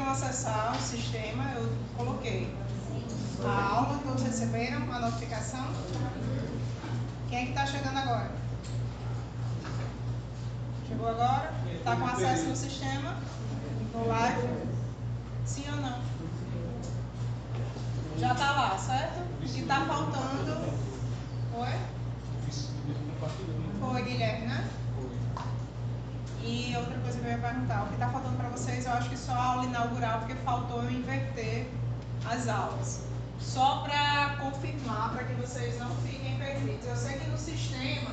acessar o sistema, eu coloquei a aula, todos receberam a notificação? Quem é que está chegando agora? Chegou agora? Está com acesso no sistema? No live? Sim ou não? Já está lá, certo? E está faltando... Oi? Foi, Guilherme, né? E outra coisa que eu ia perguntar, o que está faltando para vocês, eu acho que só a aula inaugural, porque faltou eu inverter as aulas. Só para confirmar, para que vocês não fiquem perdidos. Eu sei que no sistema,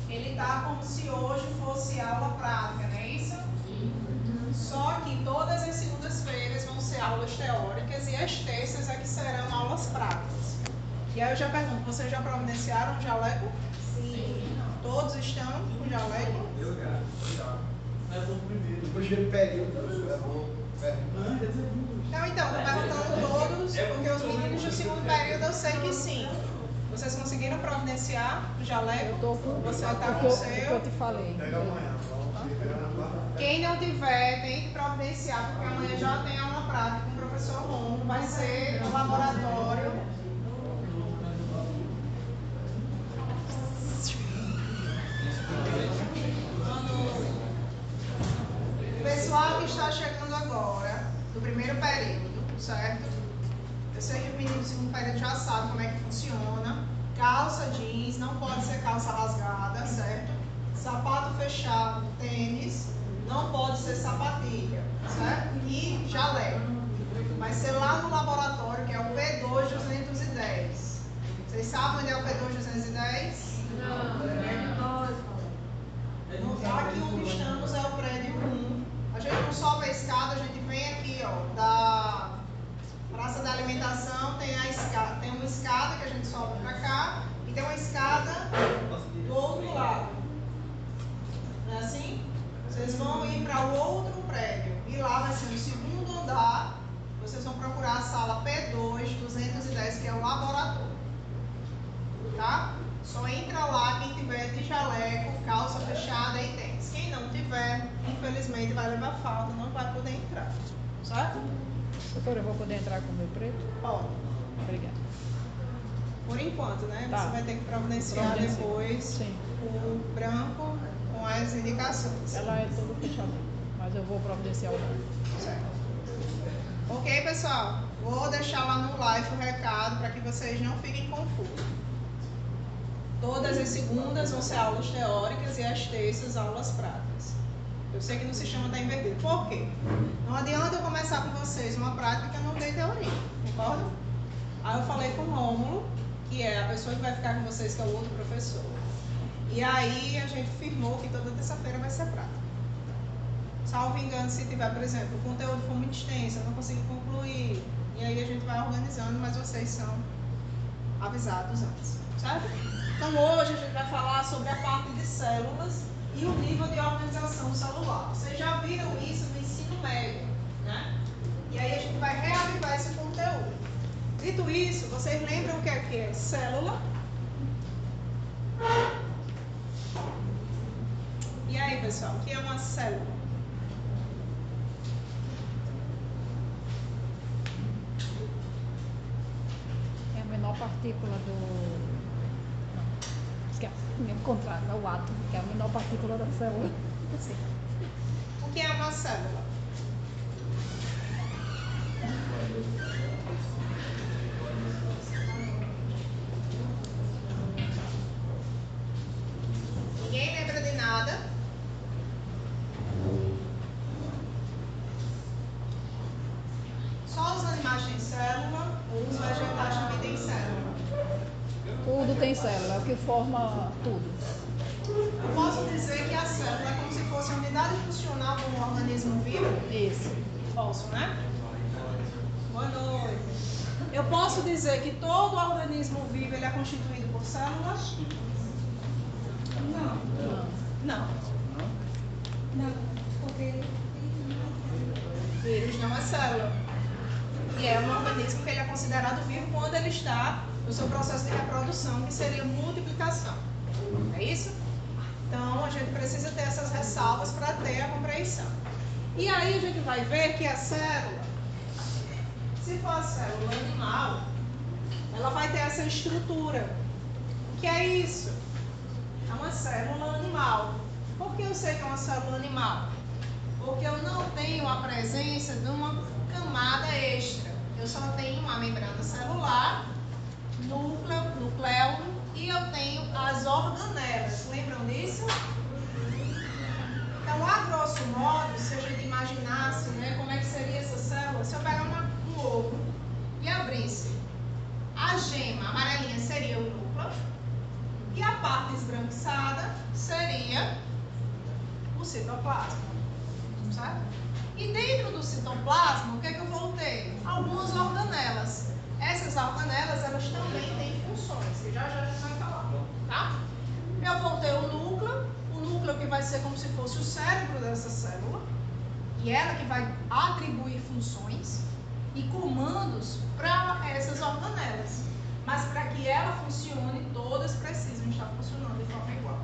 ele está como se hoje fosse aula prática, não é isso? Só que todas as segundas-feiras vão ser aulas teóricas e as terças é que serão aulas práticas. E aí eu já pergunto, vocês já providenciaram o jaleco? Sim. Todos estão com o jaleco? Eu já. Mas o primeiro. Depois de período, Então, estou perguntando todos, porque os meninos do segundo período eu sei que sim. Vocês conseguiram providenciar o jaleco? Eu tô com Você está com o que eu seu? te falei. pega amanhã, vamos pegar na quarta. Quem não tiver, tem que providenciar, porque amanhã já tem aula prática com o professor Romulo. Vai ser um laboratório. O pessoal que está chegando agora, do primeiro período, certo? Eu sei que o menino do segundo período já sabe como é que funciona. Calça jeans, não pode ser calça rasgada, certo? Sapato fechado, tênis, não pode ser sapatilha, certo? E jaleco. Vai ser lá no laboratório, que é o P2-210. Vocês sabem onde é o P2-210? Aqui onde estamos é o prédio 1. A gente não sobe a escada, a gente vem aqui, ó, da Praça da Alimentação, tem uma escada que a gente sobe pra cá e tem uma escada do outro lado. Não é assim? Vocês vão ir para o outro prédio e lá vai ser no segundo andar. Vocês vão procurar a sala P2-210, que é o laboratório. Tá? Só entra lá quem tiver de jaleco, calça fechada e tênis. Quem não tiver, infelizmente vai levar falta, não vai poder entrar. Certo? Doutora, eu vou poder entrar com o meu preto? Pode. Obrigada. Por enquanto, né? Tá. Você vai ter que providenciar depois Sim. o branco com as indicações. Ela é toda fechada, mas eu vou providenciar o branco. Certo. Ok, pessoal? Vou deixar lá no live o recado para que vocês não fiquem confusos. Todas as segundas vão ser aulas teóricas e as terças aulas práticas. Eu sei que no sistema está invertido. Por quê? Não adianta eu começar com vocês uma prática que eu não dei teoria. Concorda? Aí eu falei com o Rômulo, que é a pessoa que vai ficar com vocês, que é o outro professor. E aí a gente firmou que toda terça-feira vai ser prática. Salvo engano, se tiver, por exemplo, o conteúdo for muito extenso, eu não consigo concluir. E aí a gente vai organizando, mas vocês são avisados antes. Certo? Então hoje a gente vai falar sobre a parte de células e o nível de organização celular. Vocês já viram isso no ensino médio, né? E aí a gente vai reavivar esse conteúdo. Dito isso, vocês lembram o que é célula? E aí, pessoal, o que é uma célula? É a menor partícula do... Não, esquece, o contrário, é o átomo, que é a menor partícula da célula. Sim. O que é uma célula? Ninguém lembra de nada? Só os animais têm célula ou os vegetais também têm célula? Tudo tem célula, é o que forma tudo. Eu posso dizer que a célula é como se fosse a unidade funcional de um organismo vivo? Isso. Posso, né? Boa noite. Eu posso dizer que todo organismo vivo ele é constituído por células? Não. Não. Não. Porque vírus não é célula. E é um organismo que ele é considerado vivo quando ele está no seu processo de reprodução, que seria multiplicação. É isso? Então, a gente precisa ter essas ressalvas para ter a compreensão. E aí a gente vai ver que a célula, se for a célula animal, ela vai ter essa estrutura. O que é isso? É uma célula animal. Por que eu sei que é uma célula animal? Porque eu não tenho a presença de uma camada extra. Eu só tenho uma membrana celular, nucleolo, e eu tenho as organelas. Lembram disso? Então, a grosso modo, se a gente imaginasse, né, como é que seria essa célula, se eu pegar um ovo e abrisse, a gema amarelinha seria o núcleo e a parte esbranquiçada seria o citoplasma, certo? E dentro do citoplasma, o que é que eu vou ter? Algumas organelas. Essas organelas, elas também têm funções, que já a gente vai falar, tá? Eu vou ter o núcleo que vai ser como se fosse o cérebro dessa célula, e ela que vai atribuir funções e comandos para essas organelas. Mas para que ela funcione, todas precisam estar funcionando de forma igual,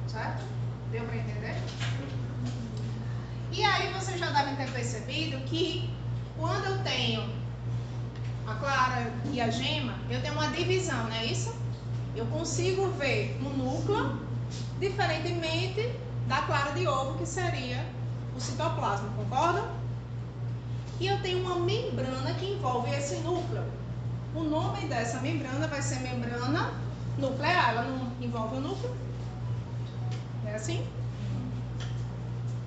certo? Deu para entender? E aí vocês já devem ter percebido que quando eu tenho a clara e a gema, eu tenho uma divisão, não é isso? Eu consigo ver o núcleo diferentemente da clara de ovo, que seria o citoplasma, concordam? E eu tenho uma membrana que envolve esse núcleo. O nome dessa membrana vai ser membrana nuclear, ela não envolve o núcleo. É assim?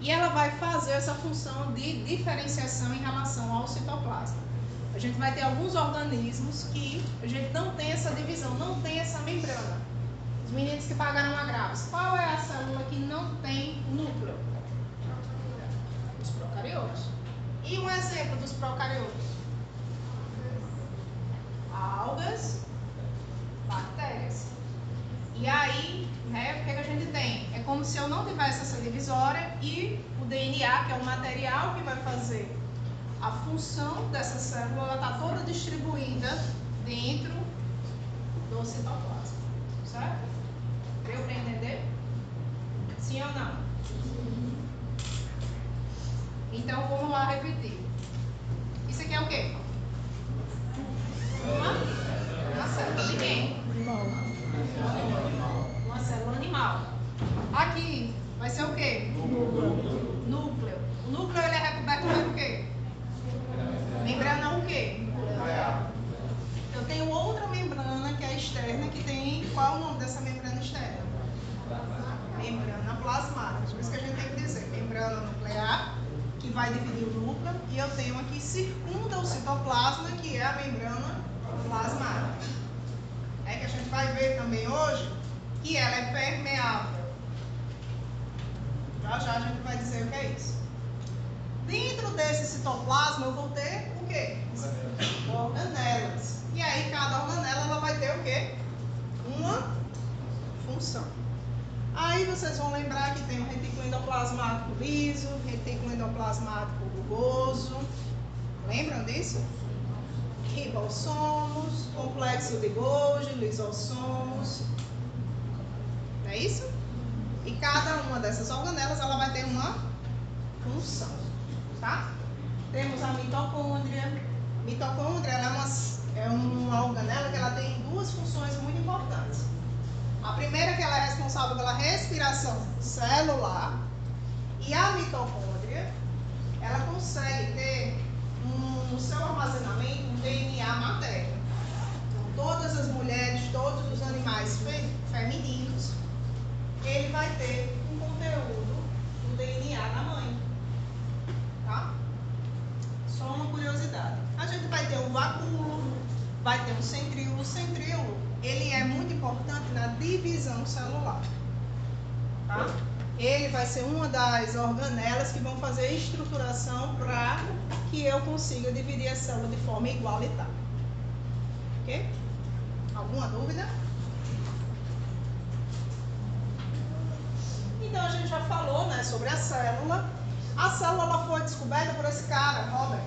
E ela vai fazer essa função de diferenciação em relação ao citoplasma. A gente vai ter alguns organismos que a gente não tem essa divisão, não tem essa membrana. Os meninos que pagaram a graves, qual é a célula que não tem núcleo? Os procariotos. E um exemplo dos procariotos? Algas, bactérias. E aí, né, o que a gente tem? É como se eu não tivesse essa divisória e o DNA, que é o material que vai fazer a função dessa célula, ela está toda distribuída dentro do citoplasma, certo? Deu para entender? Sim ou não? Então, vamos lá repetir. Isso aqui é o quê? Uma célula de quem? Uma célula animal. Aqui vai ser o quê? Núcleo. O núcleo ele é recoberto por quê? Membrana o quê? Eu tenho outra membrana que é externa, que tem... Qual é o nome dessa membrana externa? Membrana plasmática. Por isso que a gente tem que dizer membrana nuclear, que vai dividir o núcleo, e eu tenho aqui circunda o citoplasma, que é a membrana plasmática. É que a gente vai ver também hoje que ela é permeável. Já já a gente vai dizer o que é isso. Dentro desse citoplasma eu vou ter o quê? Organelas. E aí cada organela ela vai ter o quê? Uma função. Aí vocês vão lembrar que tem o retículo endoplasmático liso, retículo endoplasmático rugoso. Lembram disso? Ribossomos, complexo de Golgi, lisossomos. Não é isso? E cada uma dessas organelas ela vai ter uma função, tá? Temos a mitocôndria. Mitocôndria ela é uma organela que ela tem duas funções muito importantes. A primeira é que ela é responsável pela respiração celular, e a mitocôndria ela consegue ter no seu armazenamento um DNA materno. Então, todas as mulheres, todos os animais femininos, ele vai ter um conteúdo do DNA da mãe, tá? Só uma curiosidade. A gente vai ter um vacúolo, vai ter um centríolo. O centríolo, ele é muito importante na divisão celular, tá? Ele vai ser uma das organelas que vão fazer a estruturação para que eu consiga dividir a célula de forma igualitária. Ok? Alguma dúvida? Então a gente já falou, né, sobre a célula. A célula ela foi descoberta por esse cara, Robert.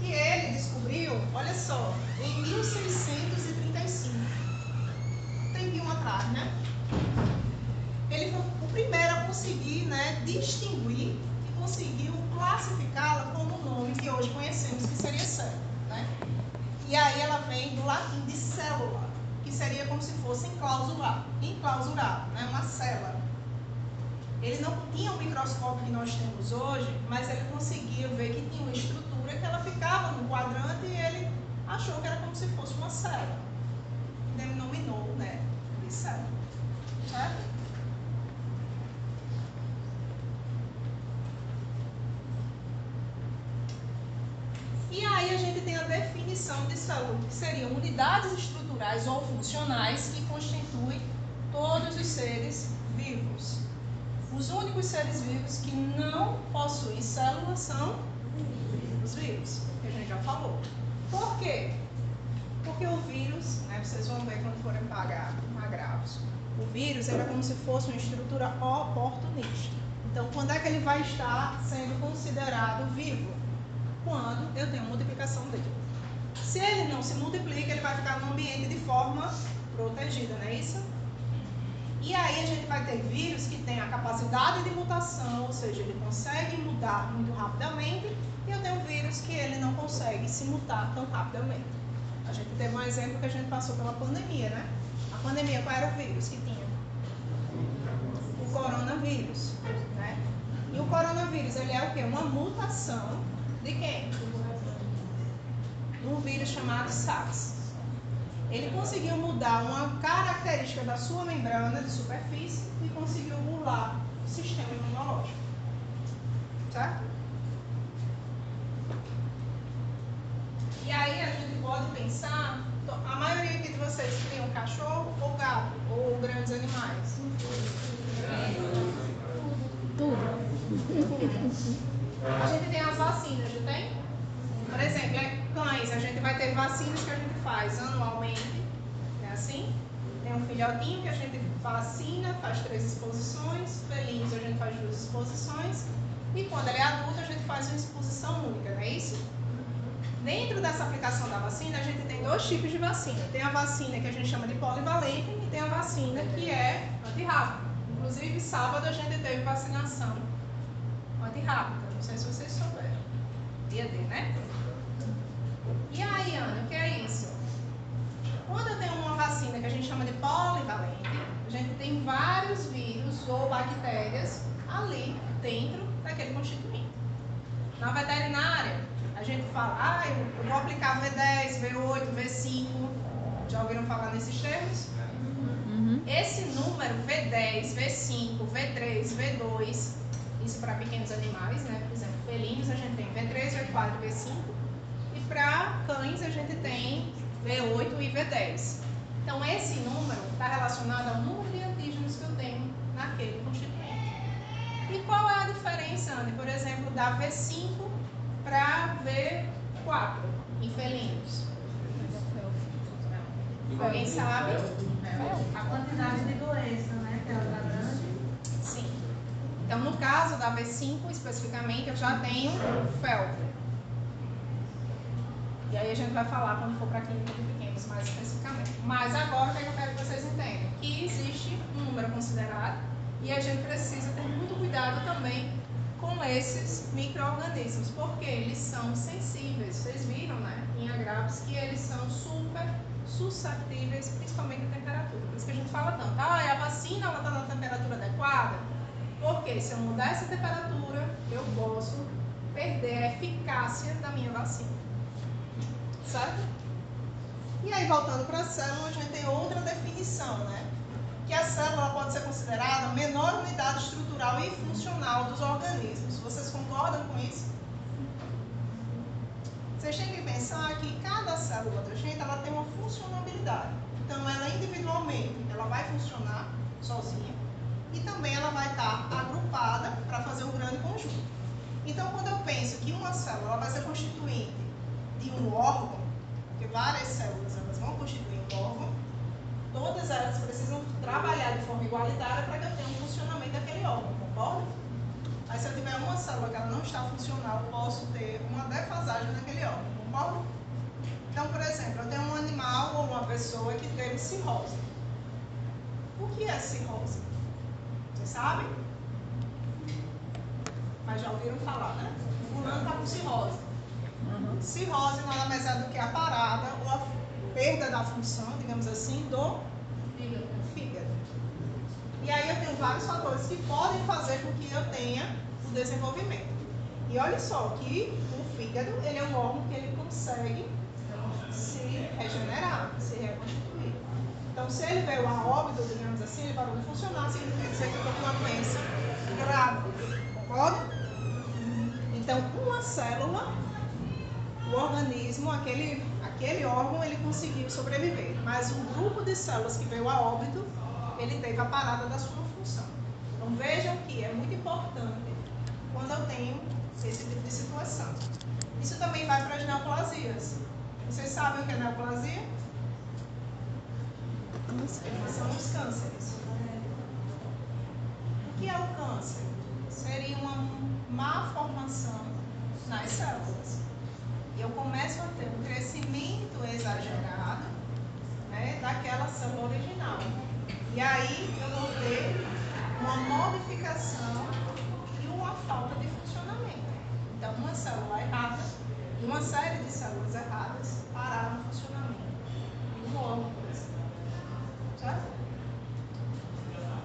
E ele descobriu, olha só, em 1635. Um tempinho atrás, né? Ele foi o primeiro a conseguir, né, distinguir e conseguiu classificar seria como se fosse enclausurado, né? Uma célula. Ele não tinha o microscópio que nós temos hoje, mas ele conseguia ver que tinha uma estrutura que ela ficava no quadrante e ele achou que era como se fosse uma célula. Denominou, né, de célula. Certo? E aí a gente tem a definição de célula, que seriam unidades estruturais ou funcionais que constituem todos os seres vivos. Os únicos seres vivos que não possuem células são os vírus, que a gente já falou. Por quê? Porque o vírus, né, vocês vão ver quando forem pagar agravos, o vírus ele é como se fosse uma estrutura oportunista. Então, quando é que ele vai estar sendo considerado vivo? Quando eu tenho multiplicação dele. Se ele não se multiplica, ele vai ficar no ambiente de forma protegida, não é isso? E aí a gente vai ter vírus que tem a capacidade de mutação, ou seja, ele consegue mudar muito rapidamente, e eu tenho vírus que ele não consegue se mutar tão rapidamente. A gente teve um exemplo que a gente passou pela pandemia, né? A pandemia, qual era o vírus que tinha? O coronavírus, né? E o coronavírus, ele é o quê? Uma mutação de quem? Um vírus chamado SARS. Ele conseguiu mudar uma característica da sua membrana de superfície e conseguiu burlar o sistema imunológico. Certo? E aí a gente pode pensar, a maioria aqui de vocês tem um cachorro ou gato, ou grandes animais? Tudo. A gente tem as vacinas, não tem? Por exemplo, cães, a gente vai ter vacinas que a gente faz anualmente, é assim? Tem um filhotinho que a gente vacina, faz 3 exposições, felinos a gente faz 2 exposições, e quando ele é adulto a gente faz uma exposição única, não é isso? Dentro dessa aplicação da vacina, a gente tem 2 tipos de vacina. Tem a vacina que a gente chama de polivalente e tem a vacina que é antirrábica. Inclusive, sábado a gente teve vacinação antirrábica, não sei se vocês souberam. Dia D, né? E aí, Ana, o que é isso? Quando eu tenho uma vacina que a gente chama de polivalente, a gente tem vários vírus ou bactérias ali dentro daquele constituinte. Na veterinária, a gente fala, eu vou aplicar V10, V8, V5. Já ouviram falar nesses termos? Uhum. Esse número, V10, V5, V3, V2, isso para pequenos animais, né? Por exemplo, felinos a gente tem V3, V4, V5. E para cães a gente tem V8 e V10. Então esse número está relacionado ao número de antígenos que eu tenho naquele constituinte. E qual é a diferença, Anne, por exemplo, da V5 para V4 em felinos? Alguém sabe? A quantidade de doença, né? Que ela está grande. Sim. Então, no caso da V5, especificamente, eu já tenho felve. E aí a gente vai falar quando for para a clínica de pequenos mais especificamente. Mas agora o que eu quero que vocês entendam? Que existe um número considerado e a gente precisa ter muito cuidado também com esses micro-organismos, porque eles são sensíveis. Vocês viram, né, em agravos, que eles são super suscetíveis, principalmente à temperatura. Por isso que a gente fala tanto, a vacina ela está na temperatura adequada, porque se eu mudar essa temperatura, eu posso perder a eficácia da minha vacina. Certo? E aí, voltando para a célula, a gente tem outra definição, né? Que a célula pode ser considerada a menor unidade estrutural e funcional dos organismos. Vocês concordam com isso? Vocês têm que pensar que cada célula da gente ela tem uma funcionalidade. Então, ela individualmente ela vai funcionar sozinha e também ela vai estar agrupada para fazer um grande conjunto. Então, quando eu penso que uma célula vai ser constituinte de um órgão, porque várias células elas vão constituir um órgão, todas elas precisam trabalhar de forma igualitária para que eu tenha um funcionamento daquele órgão, concorda? Aí se eu tiver uma célula que ela não está funcional, eu posso ter uma defasagem naquele órgão, concorda? Então, por exemplo, eu tenho um animal ou uma pessoa que teve cirrose. O que é cirrose? Vocês sabem? Mas já ouviram falar, né? O fulano está com cirrose. Cirrose nada mais é do que a parada ou perda da função, digamos assim, do fígado. E aí eu tenho vários fatores que podem fazer com que eu tenha o desenvolvimento. E olha só que o fígado, ele é um órgão que ele consegue se regenerar, se reconstituir. Então, se ele veio a óbito, digamos assim, ele parou de funcionar, significa dizer que eu estou com uma doença grave. Concorda? Então, uma célula, o organismo, aquele órgão, ele conseguiu sobreviver. Mas um grupo de células que veio a óbito, ele teve a parada da sua função. Então, vejam que é muito importante quando eu tenho esse tipo de situação. Isso também vai para as neoplasias. Vocês sabem o que é neoplasia? São os cânceres. O que é o câncer? Seria uma má formação nas células. E eu começo a ter um crescimento exagerado, né, daquela célula original. E aí eu vou ter uma modificação e uma falta de funcionamento. Então, uma célula errada e uma série de células erradas pararam o funcionamento de um órgão, por exemplo. Certo?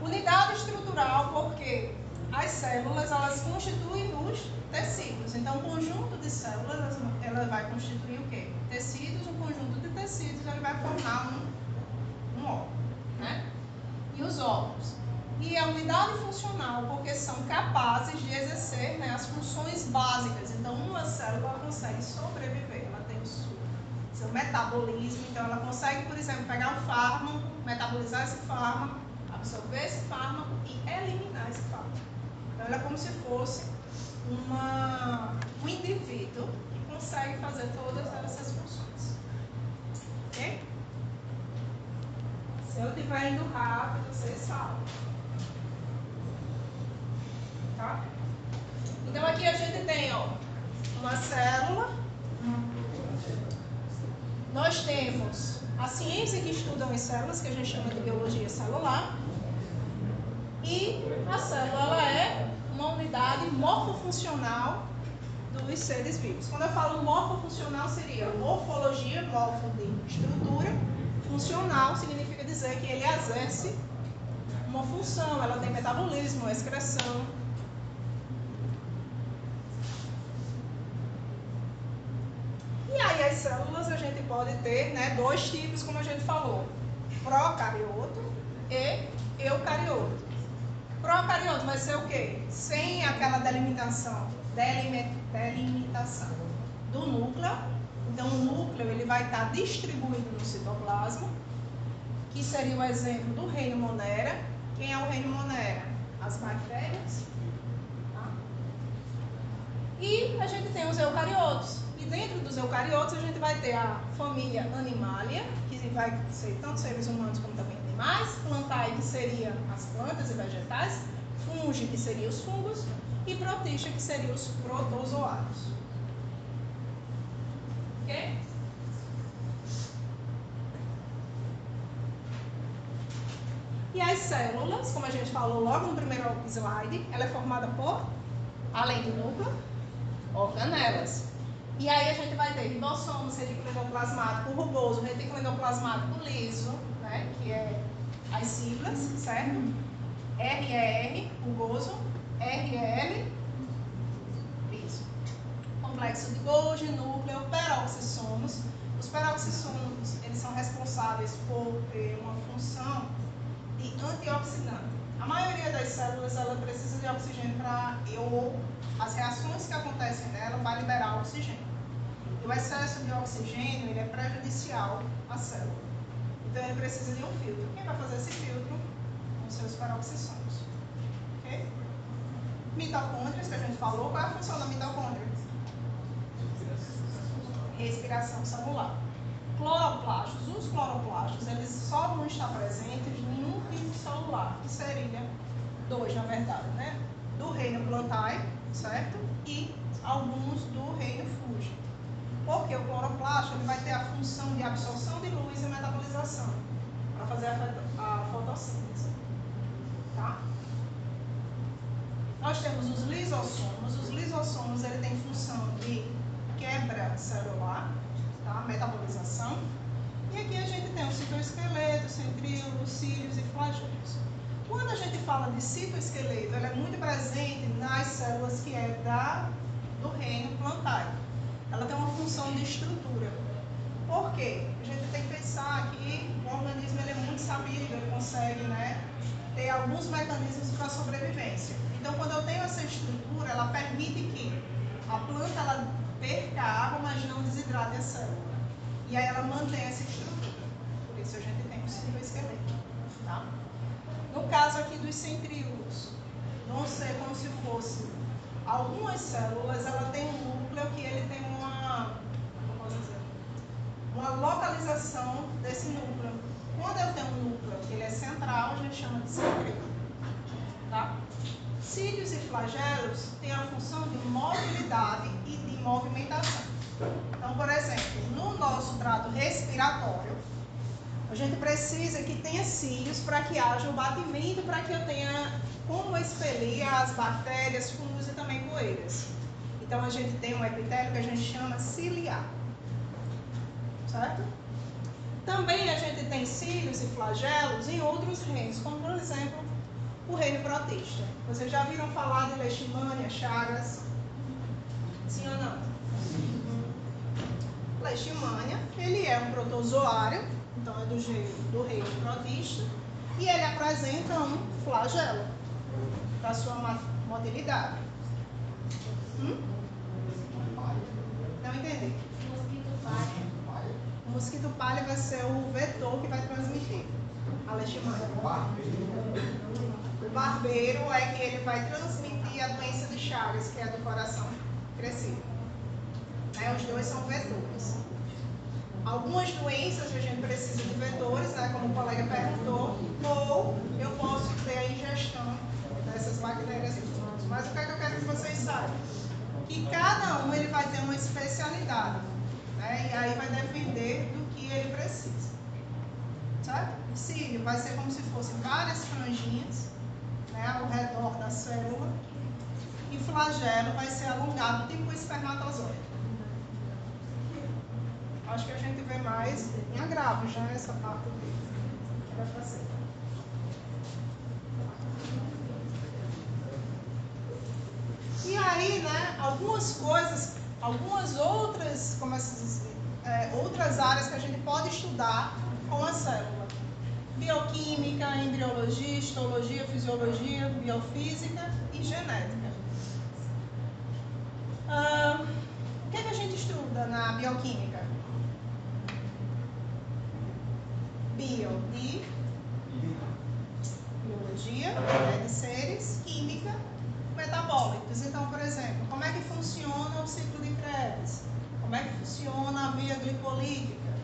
Unidade estrutural, porque as células, elas constituem os tecidos. Então, um conjunto de células, ela vai constituir o quê? Tecidos, um conjunto de tecidos, ele vai formar um órgão, né? E os órgãos. E a unidade funcional, porque são capazes de exercer, né, as funções básicas. Então, uma célula consegue sobreviver, ela tem o seu metabolismo, então ela consegue, por exemplo, pegar um fármaco, metabolizar esse fármaco, absorver esse fármaco e eliminar esse fármaco. Então, ela é como se fosse um indivíduo que consegue fazer todas essas funções. Ok? Se eu estiver indo rápido, vocês falam. Tá? Então, aqui a gente tem, ó, uma célula. Nós temos a ciência que estuda as células, que a gente chama de biologia celular. E a célula, ela é uma unidade morfofuncional dos seres vivos. Quando eu falo morfofuncional, seria morfologia, morfo de estrutura, funcional significa dizer que ele exerce uma função, ela tem metabolismo, excreção. E aí as células a gente pode ter, né, dois tipos, como a gente falou, procarioto e eucarioto. Procarioto vai ser o quê? Sem aquela delimitação do núcleo. Então o núcleo ele vai estar distribuído no citoplasma, que seria o exemplo do reino Monera. Quem é o reino Monera? As bactérias. Tá? E a gente tem os eucariotos. E dentro dos eucariotos a gente vai ter a família Animalia, que vai ser tanto seres humanos como também animais, plantae, que seria as plantas e vegetais, fungi, que seria os fungos, e protista, que seria os protozoários. Ok? E as células, como a gente falou logo no primeiro slide, ela é formada por, além do núcleo, organelas. E aí a gente vai ter ribossomos, retículo endoplasmático rugoso, retículo endoplasmático liso, né, que é as siglas, certo? RER, rugoso, RL, liso. Complexo de Golgi, núcleo, peroxissomos. Os peroxissomos, eles são responsáveis por ter uma função de antioxidante. A maioria das células, ela precisa de oxigênio para as reações que acontecem nela vai liberar oxigênio. E o excesso de oxigênio, ele é prejudicial à célula. Então, ele precisa de um filtro. Quem vai fazer esse filtro? Os seus peroxissomos. Ok? Mitocôndrias, que a gente falou. Qual é a função da mitocôndria? Respiração celular. Cloroplastos. Os cloroplastos, eles só vão estar presentes em um tipo celular, que seria dois, na verdade, né? Do reino Plantae, certo? E alguns do reino Fuji. Porque o cloroplasto ele vai ter a função de absorção de luz e metabolização para fazer a fotossíntese. Tá? Nós temos os lisossomos. Os lisossomos ele tem função de quebra celular, tá? Metabolização. E esqueleto ela é muito presente nas células que é do reino plantário. Ela tem uma função de estrutura. Por quê? A gente tem que pensar que o organismo ele é muito sabido, ele consegue, né, ter alguns mecanismos para sobrevivência. Então, quando eu tenho essa estrutura, ela permite que a planta ela perca água, mas não desidrate a célula. E aí ela mantém essa estrutura. Por isso a gente tem o citoesqueleto. Tá? No caso aqui dos centríolos, vão ser como se fosse algumas células, ela tem um núcleo que ele tem uma localização desse núcleo. Quando eu tenho um núcleo que ele é central, a gente chama de centríolo. Tá? Cílios e flagelos têm a função de mobilidade e de movimentação. Então, por exemplo, no nosso trato respiratório, a gente precisa que tenha cílios para que haja o batimento, para que eu tenha como expelir as bactérias, fungos e também poeiras. Então, a gente tem um epitélio que a gente chama ciliar. Certo? Também a gente tem cílios e flagelos em outros reinos, como por exemplo o reino protista. Vocês já viram falar de Leishmania, Chagas? Sim ou não? Leishmania, ele é um protozoário, então é do reino protista, e ele apresenta um flagelo para sua motilidade. Não entendi. O mosquito palha vai ser o vetor que vai transmitir a leishmania. O barbeiro é que ele vai transmitir a doença de Chagas, que é a do coração crescido. Os dois são vetores. Algumas doenças a gente precisa de vetores, né, como o colega perguntou, ou eu posso ter a ingestão dessas bactérias. Mas o que é que eu quero que vocês saibam? Que cada um ele vai ter uma especialidade. E aí vai depender do que ele precisa. Certo? O cílio vai ser como se fossem várias franjinhas, né, ao redor da célula. E flagelo vai ser alongado, tipo o espermatozoide. Acho que a gente vê mais em agravo já essa parte dele. Era pra ser. E aí, né, algumas coisas, algumas outras, outras áreas que a gente pode estudar com a célula. Bioquímica, embriologia, histologia, fisiologia, biofísica e genética. O que é que a gente estuda na bioquímica? Bio de biologia, de seres, química, metabólicos. Então, por exemplo, como é que funciona o ciclo de Krebs? Como é que funciona a via glicolítica?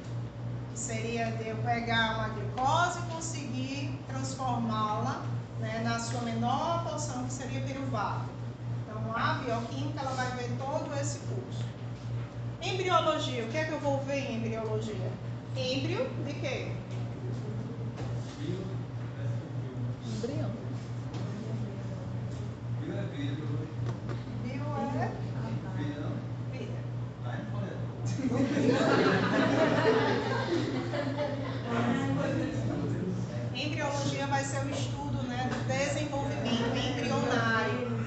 Seria de eu pegar uma glicose e conseguir transformá-la, né, na sua menor porção, que seria piruvato. Então, a bioquímica ela vai ver todo esse curso. Embriologia, o que é que eu vou ver em embriologia? Embrio de quê? Embrião. Bio é vida. Bio é Vida não? vida. Tá em folha. Embriologia vai ser o estudo, né, do desenvolvimento embrionário.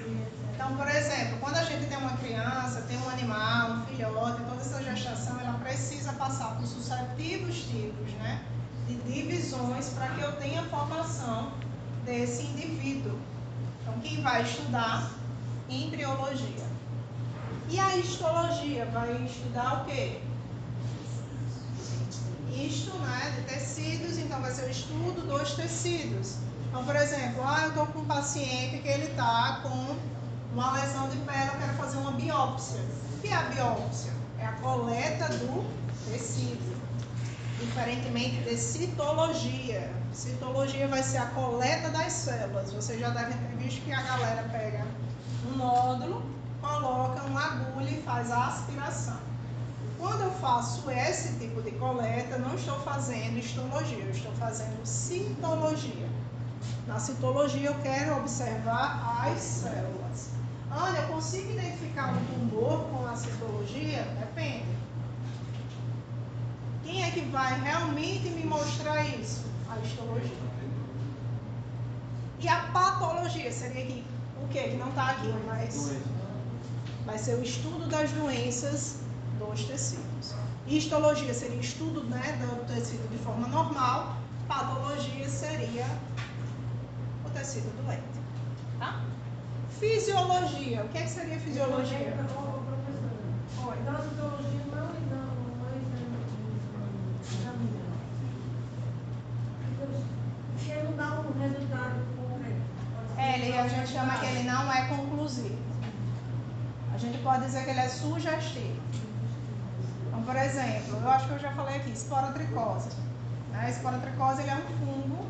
Então, por exemplo, quando a gente tem uma criança, tem um animal, um filhote, toda essa gestação, ela precisa passar por sucessivos tipos, né, de divisões para que eu tenha a formação desse indivíduo. Então, quem vai estudar? Embriologia. E a histologia vai estudar o quê? Isto, né, de tecidos, então vai ser o estudo dos tecidos. Então, por exemplo, eu estou com um paciente que ele está com uma lesão de pele, eu quero fazer uma biópsia. O que é a biópsia? É a coleta do tecido. Diferentemente de citologia. Citologia vai ser a coleta das células. Vocês já devem ter visto que a galera pega um nódulo, coloca uma agulha e faz a aspiração. Quando eu faço esse tipo de coleta, não estou fazendo histologia, eu estou fazendo citologia. Na citologia eu quero observar as células. Olha, eu consigo identificar um tumor com a citologia? Depende. Quem é que vai realmente me mostrar isso? A histologia. E a patologia seria aqui, o que? Que não está aqui, mas vai ser o estudo das doenças dos tecidos. Histologia seria estudo, né, do tecido de forma normal. Patologia seria o tecido doente. Tá? Fisiologia. O que seria fisiologia? Oi. Então, a citologia não examina. Se ele não dá um resultado concreto. A gente chama que ele não é conclusivo. A gente pode dizer que ele é sugestivo. Então, por exemplo, eu acho que eu já falei aqui, esporotricose. A esporotricose ele é um fungo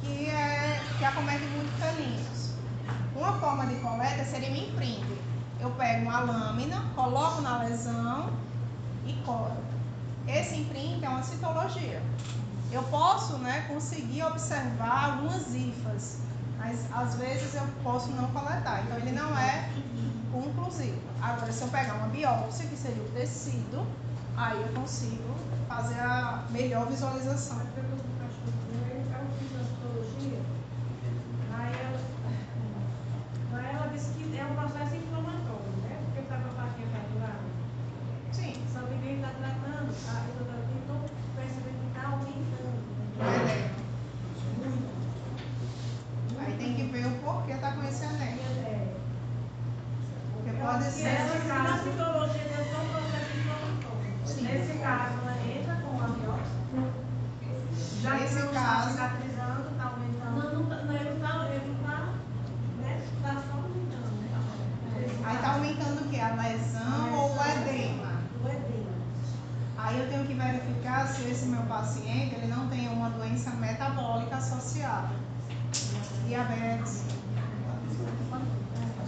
que acomete muito felinos. Uma forma de coleta seria o imprint. Eu pego uma lâmina, coloco na lesão e colo. Esse imprint é uma citologia. Eu posso, né, conseguir observar algumas hifas, mas às vezes eu posso não coletar. Então ele não é conclusivo. Agora, se eu pegar uma biópsia, que seria o tecido, aí eu consigo fazer a melhor visualização. Ela disse que é um processo inflamatório, né? Porque está com a plaquinha fraturada. Sim. Só que quem está tratando, eu estou percebendo que está aumentando. Aí tem que ver o porquê está com esse anel. Porque pode ser. Na citologia deve ser um processo inflamatório. Sim. Nesse caso, ela entra com a biópsia. Já que Nesse não está caso- cicatrizando, está aumentando. Ele não está, né? Está só aumentando, né? Aí está aumentando o quê? A lesão ou o edema? O edema. Aí eu tenho que verificar se esse meu paciente ele não tem uma doença metabólica associada. Diabetes,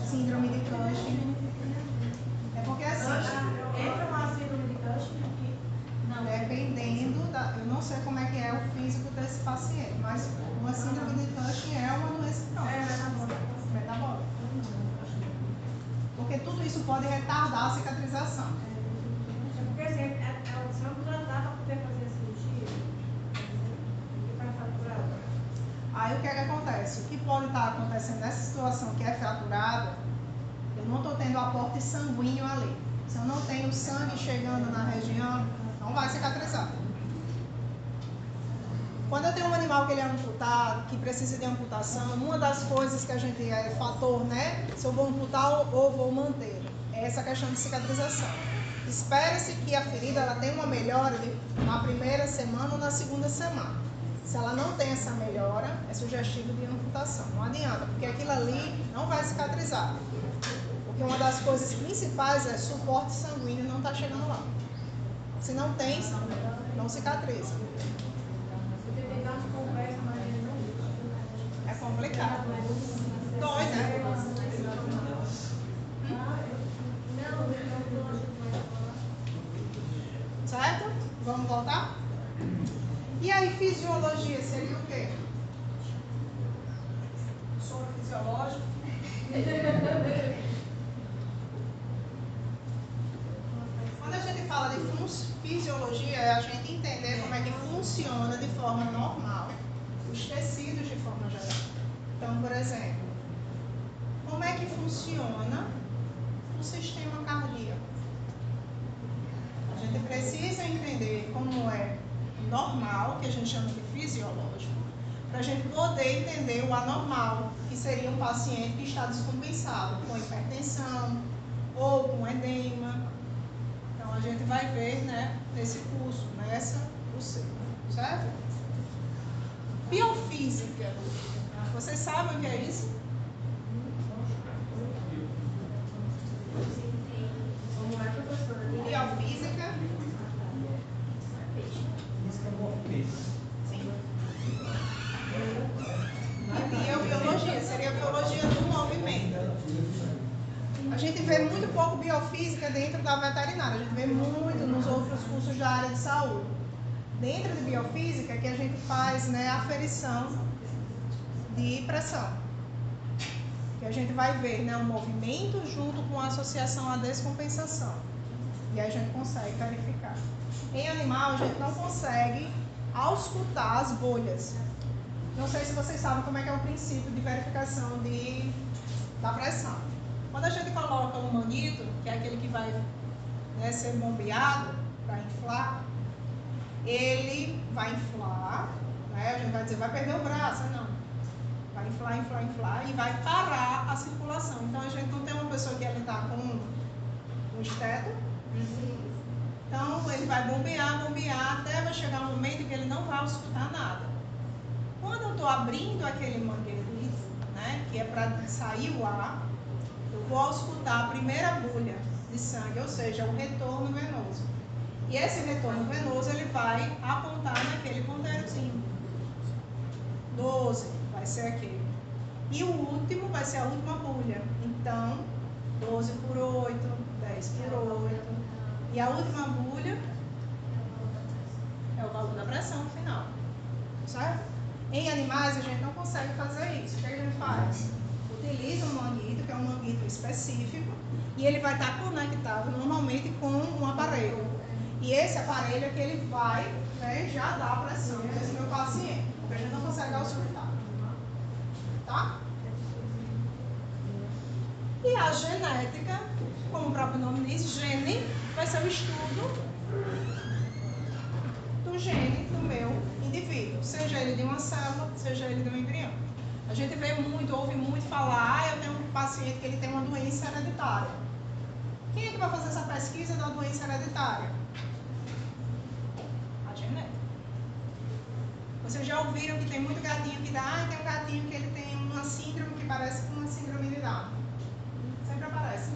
síndrome de Cushing. É porque assim, Entra uma síndrome de Cushing aqui. dependendo da. Eu não sei como é que é o físico desse paciente, mas uma síndrome de Cushing é uma doença metabólica. Porque tudo isso pode retardar a cicatrização. Porque assim, se eu não tratar para poder fazer a cirurgia, porque está fraturado. Aí o que é que acontece? O que pode estar acontecendo nessa situação que é fraturada, eu não estou tendo aporte sanguíneo ali. Se eu não tenho sangue chegando na região, não vai cicatrizar. Quando eu tenho um animal que ele é amputado, que precisa de amputação, uma das coisas que a gente é fator, né? Se eu vou amputar ou vou manter, é essa questão de cicatrização. Espera-se que a ferida ela tenha uma melhora na primeira semana ou na segunda semana. Se ela não tem essa melhora, é sugestivo de amputação. Não adianta, porque aquilo ali não vai cicatrizar. Porque uma das coisas principais é suporte sanguíneo não está chegando lá. Se não tem, não cicatriza. Você tem que dar uma conversa, mas ele não. É complicado. Dói, né? Certo? Vamos voltar? E aí, fisiologia seria o quê? Soro fisiológico? Quando a gente fala de fisiologia, é a gente entender como é que funciona de forma normal os tecidos de forma geral. Então, por exemplo, como é que funciona o sistema cardíaco? A gente precisa entender como é normal, que a gente chama de fisiológico, para a gente poder entender o anormal, que seria um paciente que está descompensado, com hipertensão ou com edema. Então, a gente vai ver, né, nesse curso, nessa, o seu, certo? Biofísica. Vocês sabem o que é isso? Vamos lá, professora. Biofísica. Sim. E biobiologia seria a biologia do movimento. A gente vê muito pouco biofísica dentro da veterinária, a gente vê muito nos outros cursos da área de saúde. Dentro de biofísica é que a gente faz, né, a aferição de pressão. Que a gente vai ver, né, o movimento junto com a associação à descompensação. E aí a gente consegue verificar. Em animal, a gente não consegue auscultar as bolhas. Não sei se vocês sabem como é que é o princípio de verificação da pressão. Quando a gente coloca um manguito, que é aquele que vai, né, ser bombeado para inflar, ele vai inflar, né? A gente vai dizer, vai perder o braço, não. Vai inflar, inflar, inflar e vai parar a circulação. Então a gente não tem uma pessoa que ele está com um esteto. Então ele vai bombear, bombear, até vai chegar um momento que ele não vai escutar nada. Quando eu estou abrindo aquele mangueirito, né, que é para sair o ar, eu vou auscultar a primeira bolha de sangue, ou seja, o retorno venoso. E esse retorno venoso, ele vai apontar naquele ponteirozinho. 12 vai ser aquele. E o último vai ser a última bolha. Então, 12 por 8, 10 por 8. E a última bolha é o valor da pressão no final. Certo? Em animais, a gente não consegue fazer isso. O que a gente faz? Utiliza um manguito, que é um manguito específico, e ele vai estar conectado normalmente com um aparelho. E esse aparelho é que ele vai, né, já dar a pressão desse meu paciente, porque a gente não consegue auscultar. Tá? E a genética, como o próprio nome diz, gene, vai ser o estudo do gene do meu indivíduo, seja ele de uma célula, seja ele de um embrião. A gente vê muito, ouve muito falar, eu tenho um paciente que ele tem uma doença hereditária. Quem é que vai fazer essa pesquisa da doença hereditária? A genética. Vocês já ouviram que tem muito gatinho que dá, tem um gatinho que ele tem uma síndrome que parece com uma síndrome de Down. Sempre aparece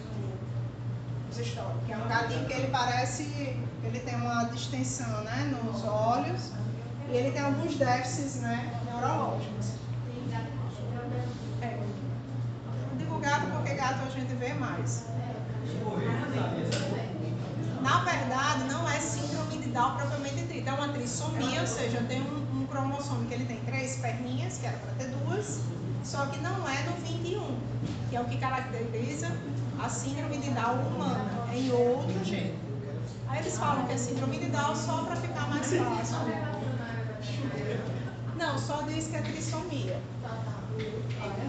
nos stories. Que é um gatinho que ele parece, ele tem uma distensão, né, nos olhos e ele tem alguns déficits, né, neurológicos. Não digo gato porque gato a gente vê mais. Na verdade, não é síndrome de Down propriamente dita, é uma trissomia, ou seja, tem um cromossomo que ele tem 3 perninhas, que era para ter 2, só que não é no 21, que é o que caracteriza a síndrome de Down humana, é em outro gênero. Aí eles falam que é síndrome de Down só para ficar mais fácil. Não, só diz que é trissomia.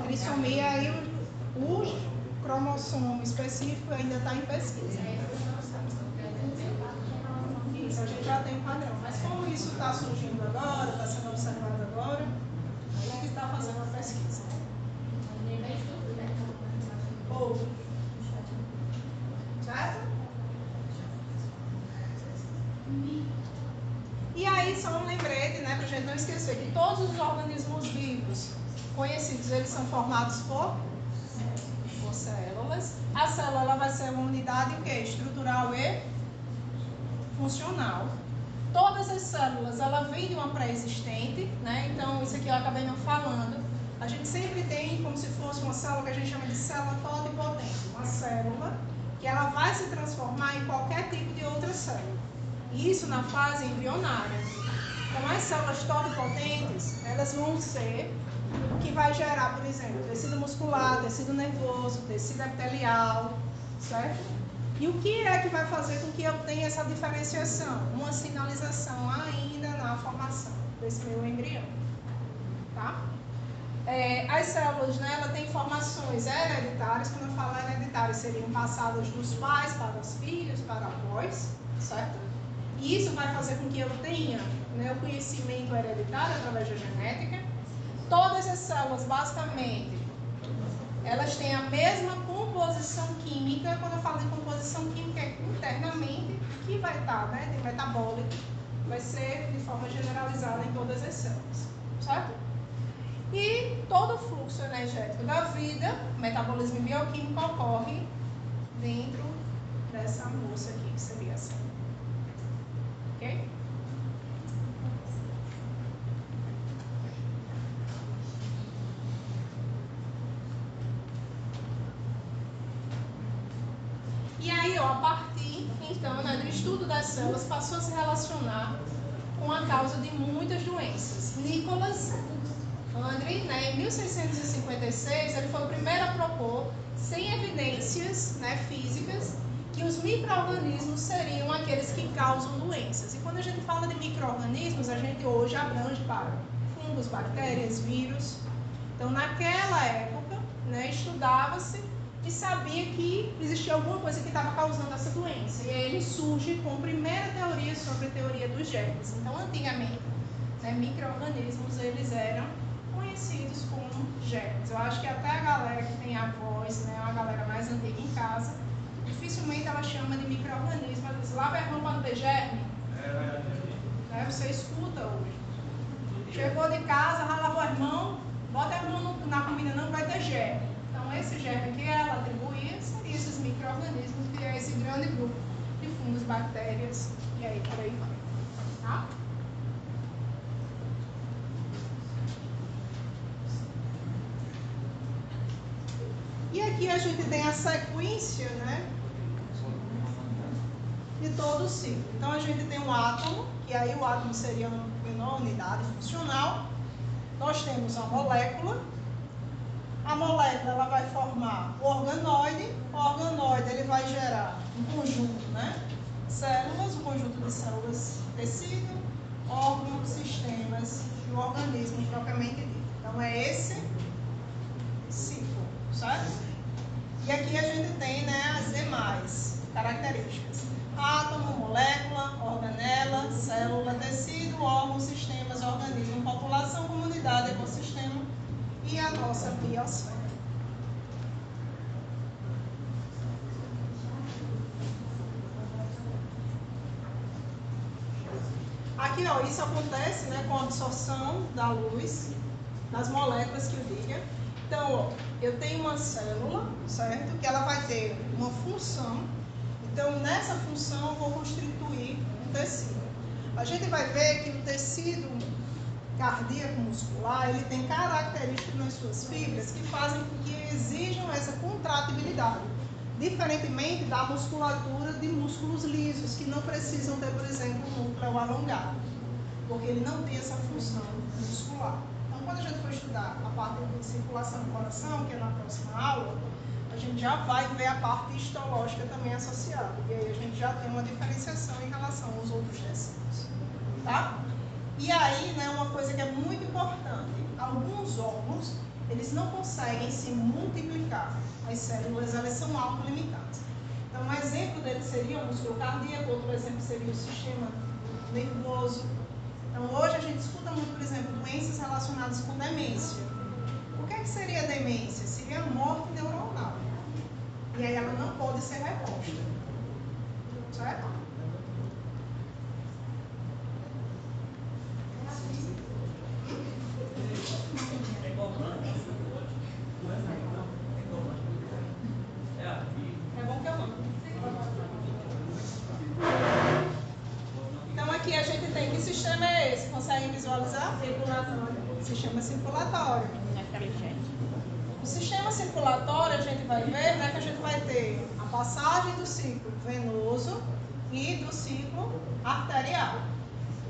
Trissomia, aí o cromossomo específico ainda está em pesquisa. Isso, a gente já tem um padrão. Mas como isso está surgindo agora, está sendo observado agora, aí que está fazendo a pesquisa. Pouco. Certo? E aí, só um lembrete, né, para a gente não esquecer que todos os organismos vivos conhecidos, eles são formados por células. A célula ela vai ser uma unidade estrutural e funcional. Todas as células, ela vem de uma pré-existente, né? Então, isso aqui eu acabei não falando. A gente sempre tem como se fosse uma célula que a gente chama de célula totipotente. Uma célula que ela vai se transformar em qualquer tipo de outra célula. Isso na fase embrionária. Então, as células totipotentes, elas vão ser o que vai gerar, por exemplo, tecido muscular, tecido nervoso, tecido epitelial, certo? E o que é que vai fazer com que eu tenha essa diferenciação? Uma sinalização ainda na formação desse meu embrião, tá? As células, né, ela tem informações hereditárias. Quando eu falo hereditárias, seriam passadas dos pais para os filhos, para avós, certo? E isso vai fazer com que eu tenha, né, o conhecimento hereditário através da genética. Todas as células, basicamente, elas têm a mesma composição química. Quando eu falo de composição química, é internamente que vai estar, né, de metabólico, vai ser de forma generalizada em todas as células, certo? E todo o fluxo energético da vida, metabolismo bioquímico, ocorre dentro dessa moça aqui, que seria a célula. Ok? E aí, ó, a partir, então, né, do estudo das células, passou a se relacionar com a causa de muitas doenças. Nicholas Andre, né, em 1656, ele foi o primeiro a propor, sem evidências, né, físicas, que os micro-organismos seriam aqueles que causam doenças. E quando a gente fala de micro-organismos, a gente hoje abrange para fungos, bactérias, vírus. Então, naquela época, né, estudava-se e sabia que existia alguma coisa que estava causando essa doença. E aí ele surge com a primeira teoria sobre a teoria dos germes. Então, antigamente, né, micro-organismos, eles eram conhecidos como germes. Eu acho que até a galera que tem avós, né, uma galera mais antiga em casa, dificilmente ela chama de micro-organismo. Ela diz, lava a mão para não ter germe. Né, você escuta hoje. Chegou de casa, já lavou as mãos, bota a mão na comida, não vai ter germe. Então, esse germe que ela atribuía seria esses micro-organismos, que é esse grande grupo de fungos, bactérias, e aí por aí vai. Tá? E aqui a gente tem a sequência, né, de todo o ciclo. Então, a gente tem um átomo, que aí o átomo seria uma menor unidade funcional. Nós temos a molécula. A molécula ela vai formar o organoide. O organoide ele vai gerar um conjunto, né, células, um conjunto de células, tecido, órgãos, sistemas e o organismo propriamente dito. Então, é esse ciclo, certo? E aqui a gente tem, né, as demais características. Átomo, molécula, organela, célula, tecido, órgão, sistemas, organismo, população, comunidade, ecossistema e a nossa biosfera. Aqui, ó, isso acontece, né, com a absorção da luz das moléculas que eu diga. Então, ó, eu tenho uma célula, certo? Que ela vai ter uma função. Então, nessa função, eu vou constituir um tecido. A gente vai ver que o tecido cardíaco muscular, ele tem características nas suas fibras que fazem com que exijam essa contratibilidade. Diferentemente da musculatura de músculos lisos, que não precisam ter, por exemplo, um núcleo alongado, porque ele não tem essa função muscular. Então, quando a gente for estudar a parte de circulação do coração, que é na próxima aula, a gente já vai ver a parte histológica também associada. E aí a gente já tem uma diferenciação em relação aos outros tecidos. Tá? E aí, né, uma coisa que é muito importante, alguns órgãos, eles não conseguem se multiplicar. As células, elas são autolimitadas. Então, um exemplo dele seria o músculo cardíaco, outro exemplo seria o sistema nervoso. Então, hoje a gente escuta muito, por exemplo, doenças relacionadas com demência. O que é que seria a demência? Seria a morte neuronal. E aí ela não pode ser reposta. Certo? É bom que eu não. Então aqui a gente tem, que sistema é esse? Conseguem visualizar? Circulatório. Sistema circulatório. O sistema circulatório a gente vai ver, né, que a gente vai ter a passagem do ciclo venoso e do ciclo arterial.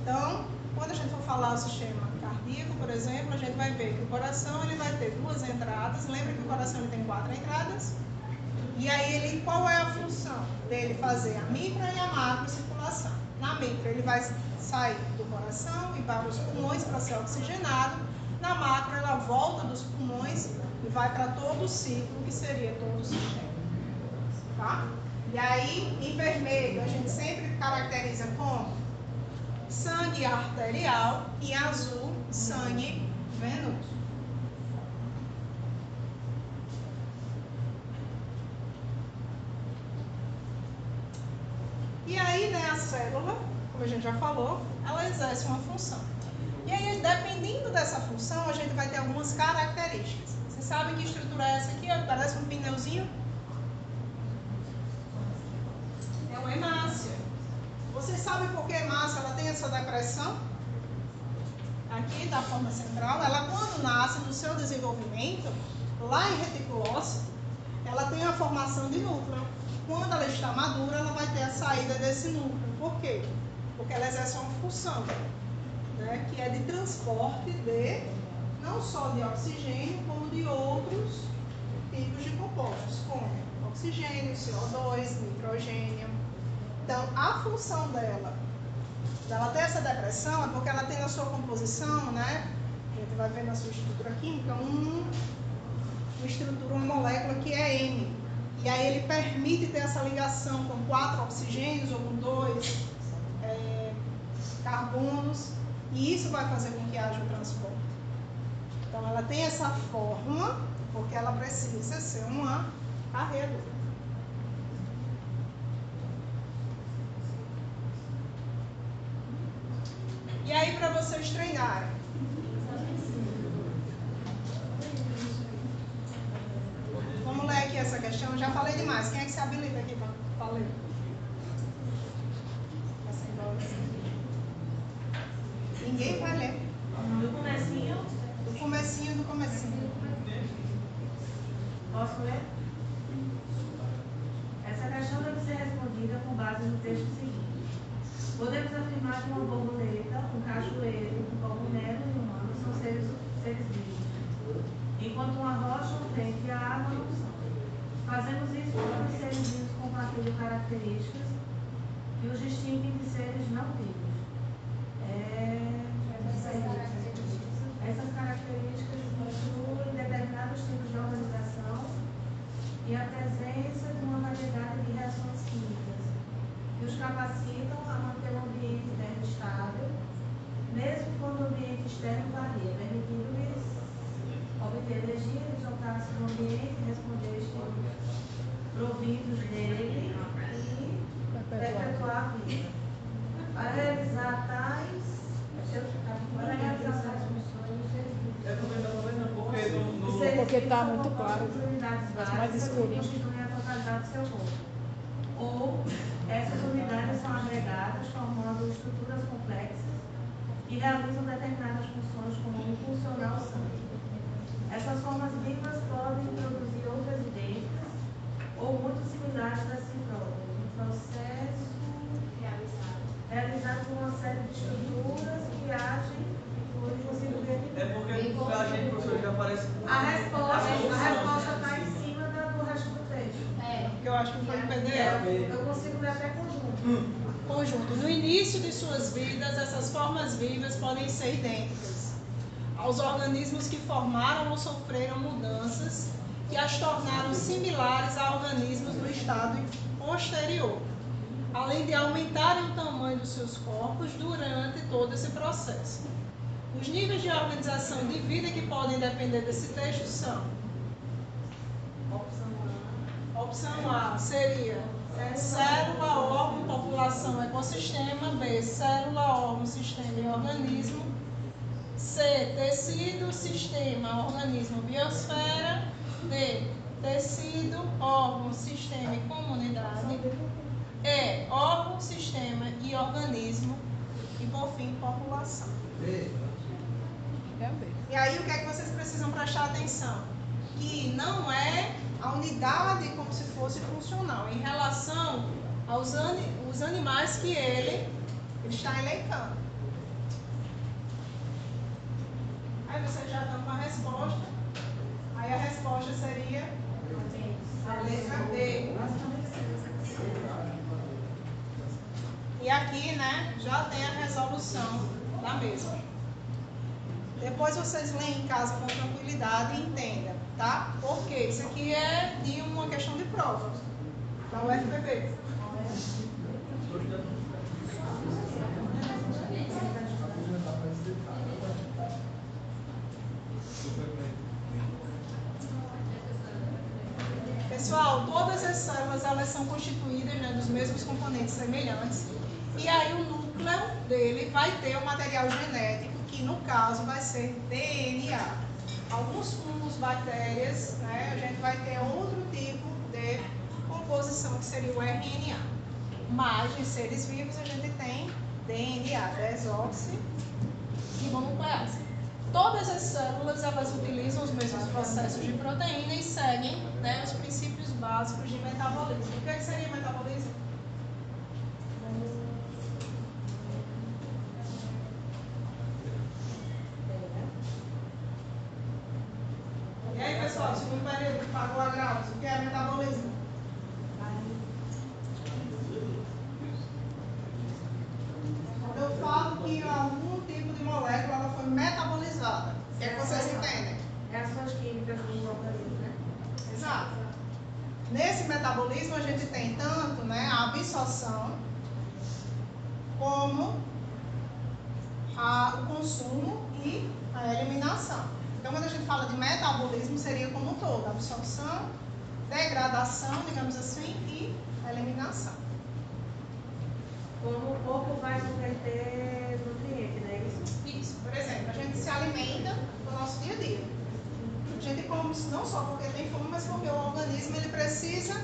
Então, quando a gente for falar o sistema cardíaco, por exemplo, a gente vai ver que o coração ele vai ter duas entradas. Lembra que o coração ele tem 4 entradas? E aí, ele, qual é a função dele? Fazer a micro e a macro circulação. Na micro, ele vai sair do coração e para os pulmões para ser oxigenado. Na macro, ela volta dos pulmões e vai para todo o ciclo, que seria todo o sistema. Tá? E aí, em vermelho, a gente sempre caracteriza como sangue arterial e azul, sangue venoso. E aí, né, a célula, como a gente já falou, ela exerce uma função. E aí, dependendo dessa função, a gente vai ter algumas características. Vocês sabem que estrutura é essa aqui? Ó, parece um pneuzinho. É uma hemácia. Vocês sabem por que a hemácia ela tem essa depressão? Aqui, da forma central, ela quando nasce no seu desenvolvimento, lá em reticulócito, ela tem a formação de núcleo. Quando ela está madura, ela vai ter a saída desse núcleo. Por quê? Porque ela exerce uma função, né, que é de transporte de, não só de oxigênio, como de outros tipos de compostos, como oxigênio, CO2, nitrogênio. Então, a função dela ter essa depressão é porque ela tem na sua composição, né, A gente vai ver na sua estrutura química uma estrutura, uma molécula que é N. E aí ele permite ter essa ligação com 4 oxigênios ou com 2 carbonos. E isso vai fazer com que haja o transporte. Então ela tem essa forma porque ela precisa ser uma carreadora. E aí, para vocês treinarem. Vamos ler aqui essa questão. Eu já falei demais. Quem é que se habilita aqui para ler? Ninguém vai ler. Do comecinho, Do comecinho do comecinho. posso ler? Essa questão deve ser respondida com base no texto seguinte. Podemos afirmar que uma borboleta, um cajueiro, um cogumelo e um humano são seres vivos, enquanto uma rocha, um vento e a água não são. Fazemos isso porque os seres vivos compartilham características que os distinguem de seres não vivos. Essas características incluem determinados tipos de organização e a presença de uma variedade de reações químicas que os capacitam a manter o ambiente interno estável, mesmo quando o ambiente externo varia, permitindo-lhes obter energia, deslocar-se no ambiente, responder estímulos provindos dele e perpetuar a vida. Para realizar tais funções, Porque está muito claro. unidades Mais básicas que escurinho. constituem a totalidade do seu corpo. Ou essas unidades são agregadas, formando estruturas complexas e realizam determinadas funções como impulsionar o sangue. Essas formas vivas podem produzir outras idênticas ou muito similares a si próprias. Um processo realizado por uma série de estruturas que agem e consigo ver aqui. É porque a gente, professor, já aparece. A resposta está em cima do resto do texto. Que eu acho que foi no PDF. Eu consigo ver até conjunto. Conjunto. No início de suas vidas, essas formas vivas podem ser idênticas aos organismos que formaram ou sofreram mudanças que as tornaram similares a organismos do estado posterior, além de aumentarem o tamanho dos seus corpos durante todo esse processo. Os níveis de organização de vida que podem depender desse texto são: opção A seria célula, órgão, população, ecossistema. B, célula, órgão, sistema e organismo. C, tecido, sistema, organismo, biosfera. D, tecido, órgão, sistema e comunidade. E, órgão, sistema e organismo. E, por fim, população. E aí, o que é que vocês precisam prestar atenção? Que não é a unidade como se fosse funcional, em relação aos os animais que ele está elencando. Aí vocês já estão com a resposta. Aí a resposta seria a letra B. E aqui, né, já tem a resolução da mesma. Depois vocês leem em casa com tranquilidade e entendam, tá? Porque isso aqui é de uma questão de prova da UFPB. Pessoal, todas as células elas são constituídas, né, dos mesmos componentes semelhantes. E aí o núcleo dele vai ter o material genético, que no caso vai ser DNA. Alguns fungos, bactérias, né, a gente vai ter outro tipo de composição, que seria o RNA. Mas em seres vivos a gente tem DNA, desoxirribonuclease. Todas as células elas utilizam os mesmos processos de proteína e seguem, né, os princípios básicos de metabolismo. O que seria metabolismo? E aí, pessoal, segundo período que pagou a graus, o que é metabolismo? Quando eu falo que algum tipo de molécula ela foi metabolizada, O que é que vocês entendem? Reações químicas do organismo, né? Exato. Nesse metabolismo a gente tem tanto, né, a absorção como o consumo e a eliminação. Então, quando a gente fala de metabolismo, seria como um todo: absorção, degradação, digamos assim, e eliminação. Como o corpo vai converter nutriente, não é isso? Isso. Por exemplo, a gente se alimenta no nosso dia a dia. A gente come não só porque tem fome, mas porque o organismo ele precisa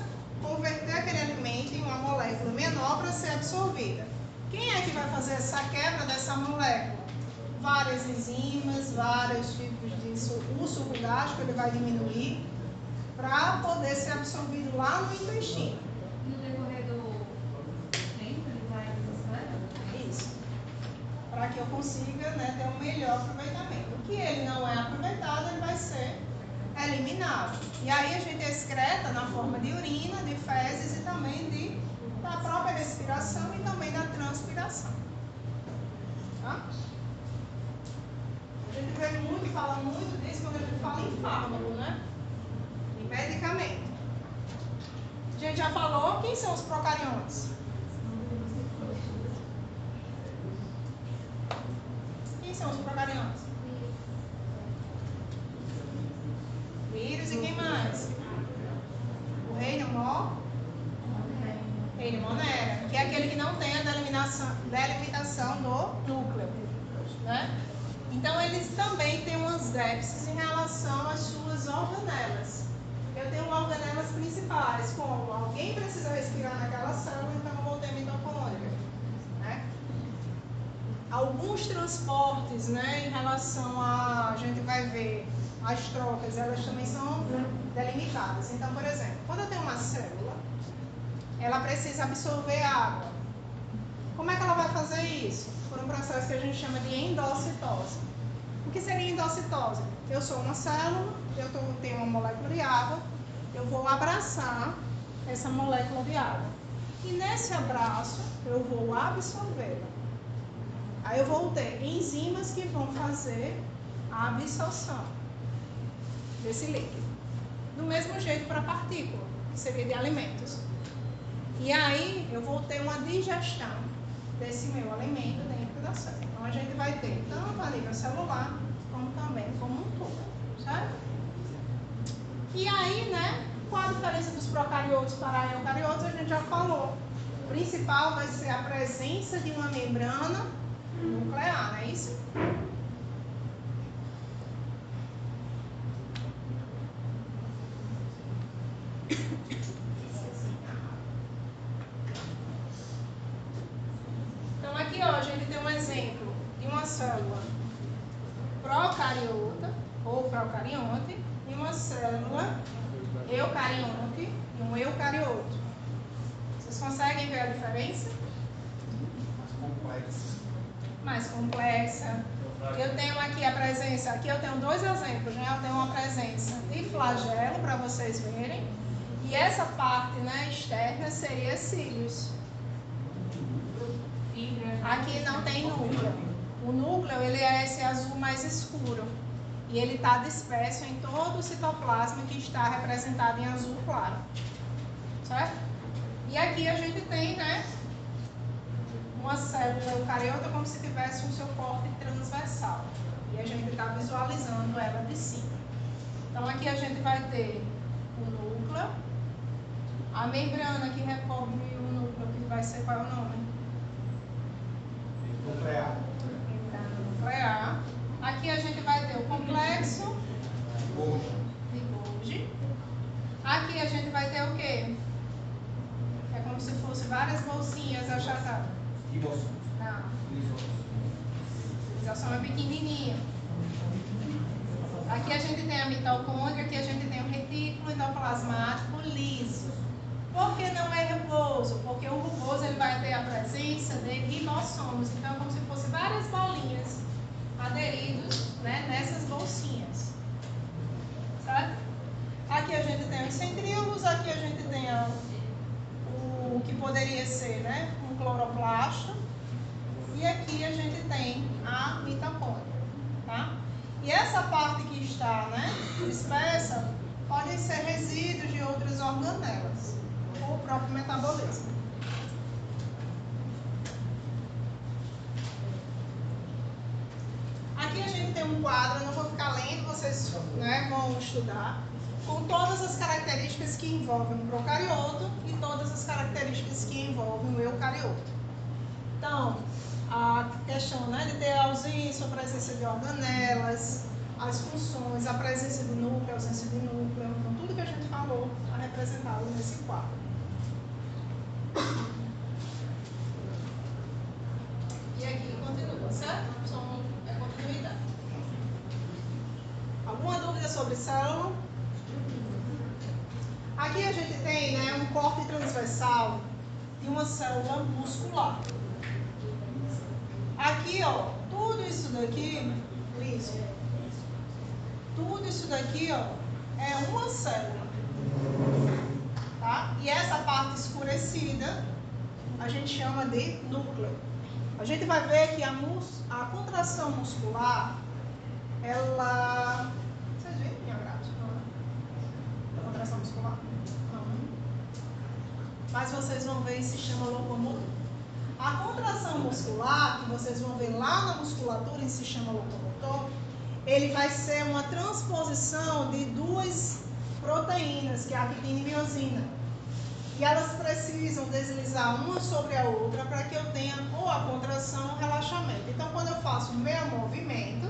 converter aquele alimento em uma molécula menor para ser absorvida. Quem é que vai fazer essa quebra dessa molécula? Várias enzimas, vários tipos de o suco gástrico ele vai diminuir para poder ser absorvido lá no intestino. No decorrer do tempo, ele vai desacelerando? Isso. Para que eu consiga, né, ter um melhor aproveitamento. O que ele não é aproveitado, ele vai ser eliminado. E aí a gente excreta na forma de urina, de fezes e também da própria respiração e também da transpiração. Tá? A gente vê muito, fala muito disso quando a gente fala em fármaco, né? Em medicamento. A gente já falou quem são os procariontes. Quem são os procariontes? Vírus e quem mais? O reino monera, que é aquele que não tem a delimitação do núcleo, né? Então eles também têm umas déficits em relação às suas organelas. Eu tenho organelas principais, como alguém precisa respirar naquela célula, então eu vou ter mitocôndria, né? Alguns transportes, né, em relação a gente vai ver as trocas, elas também são delimitadas. Então, por exemplo, quando eu tenho uma célula, ela precisa absorver água. Como é que ela vai fazer isso? Por um processo que a gente chama de endocitose. O que seria endocitose? Eu sou uma célula, tenho uma molécula de água, eu vou abraçar essa molécula de água. E nesse abraço, eu vou absorvê-la. Aí eu vou ter enzimas que vão fazer a absorção desse líquido. Do mesmo jeito para a partícula, que seria de alimentos. E aí eu vou ter uma digestão desse meu alimento dentro da célula. Então a gente vai ter tanto a nível celular, como também como um todo, certo? E aí, né, qual a diferença dos procariotos para eucariotos? A gente já falou. O principal vai ser a presença de uma membrana nuclear, não é isso? Então aqui, ó, a gente tem um exemplo de uma célula procariota ou procarionte e uma célula eucarionte e um eucarioto. Vocês conseguem ver a diferença? Mais complexa. Eu tenho aqui a presença, aqui eu tenho dois exemplos, né? Eu tenho uma presença de flagelo para vocês verem, e essa parte, né, externa seria cílios. Aqui não tem núcleo. O núcleo ele é esse azul mais escuro e ele está disperso em todo o citoplasma que está representado em azul claro, certo? E aqui a gente tem, né, uma célula eucariota como se tivesse um seu corte transversal. E a gente está visualizando ela de cima. Então aqui a gente vai ter o núcleo, a membrana que recobre o núcleo, que vai ser qual é o nome? Nuclear. Membrana nuclear. Aqui a gente vai ter o complexo de Golgi. Aqui a gente vai ter o quê? É como se fosse várias bolsinhas achatadas. Não. Lisossoma é pequenininha. Aqui a gente tem a mitocôndria, aqui a gente tem o retículo endoplasmático liso. Por que não é rugoso? Porque o rugoso ele vai ter a presença de ribossomos. Então é como se fossem várias bolinhas aderidos, né, nessas bolsinhas. Certo? Aqui a gente tem os centríolos, aqui a gente tem o que poderia ser, né, um cloroplasto. E aqui a gente tem a mitocôndria, tá? E essa parte que está, né, espessa, podem ser resíduos de outras organelas, ou o próprio metabolismo. Aqui a gente tem um quadro, eu não vou ficar lendo, vocês, né, vão estudar, com todas as características que envolvem o procarioto e todas as características que envolvem o eucarioto. Então, a questão, né, de ter a ausência ou presença de organelas, as funções, a presença de núcleo, a ausência de núcleo, então tudo que a gente falou está representado nesse quadro. E aqui continua, certo? É continuidade. Alguma dúvida sobre célula? Aqui a gente tem, né, um corte transversal de uma célula muscular. Aqui, ó, tudo isso daqui, tudo isso daqui, ó, é uma célula, tá? E essa parte escurecida a gente chama de núcleo. A gente vai ver que a contração muscular, ela... Vocês viram minha gráfica? A contração muscular? Não. Mas vocês vão ver em sistema locomotor. A contração muscular, que vocês vão ver lá na musculatura em sistema locomotor, ele vai ser uma transposição de duas proteínas, que é a actina e miosina. E elas precisam deslizar uma sobre a outra para que eu tenha ou a contração ou o relaxamento. Então, quando eu faço o meu movimento,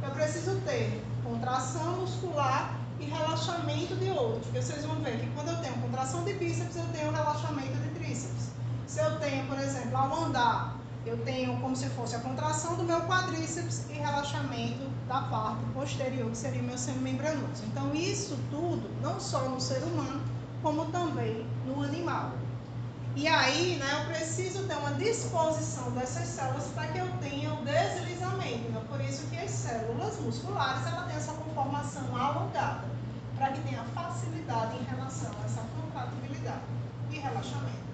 eu preciso ter contração muscular e relaxamento de outro. Porque vocês vão ver que quando eu tenho contração de bíceps, eu tenho relaxamento de tríceps. Se eu tenho, por exemplo, ao andar, eu tenho como se fosse a contração do meu quadríceps e relaxamento da parte posterior, que seria o meu semimembranoso. Então, isso tudo, não só no ser humano, como também no animal. E aí, né, eu preciso ter uma disposição dessas células para que eu tenha o deslizamento. Então, por isso que as células musculares, ela tem essa conformação alongada, para que tenha facilidade em relação a essa contratibilidade e relaxamento.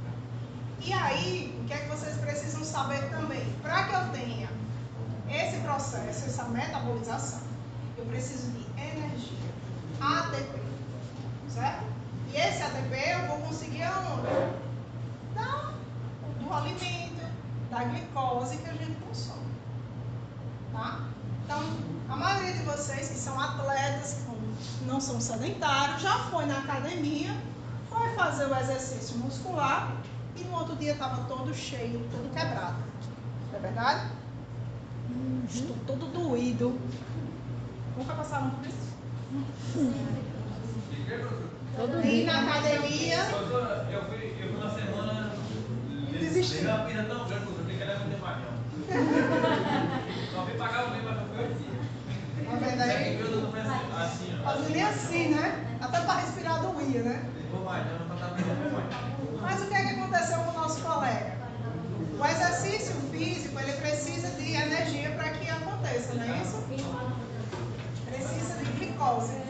E aí, o que é que vocês precisam saber também? Para que eu tenha esse processo, essa metabolização, eu preciso de energia, ATP, certo? E esse ATP eu vou conseguir aonde? Do alimento, da glicose que a gente consome, tá? Então, a maioria de vocês que são atletas, que não são sedentários, já foi na academia, foi fazer o exercício muscular e no outro dia estava todo cheio, todo quebrado. Não é verdade? Estou todo doído. Nunca passaram por isso? Ir na academia. Eu fui na semana. Desistir. Dei uma pena tão grande que eu tenho que era muito mais. Só vim pagar o bem, mas não foi o dia. Tá vendo aí? Assim, ó. Fazia assim, né? Até para respirar doía, né? Vou mais, não, não tá mais. Mas o que é que aconteceu com o nosso colega? O exercício físico, ele precisa de energia para que aconteça, não é isso? Precisa de glicose.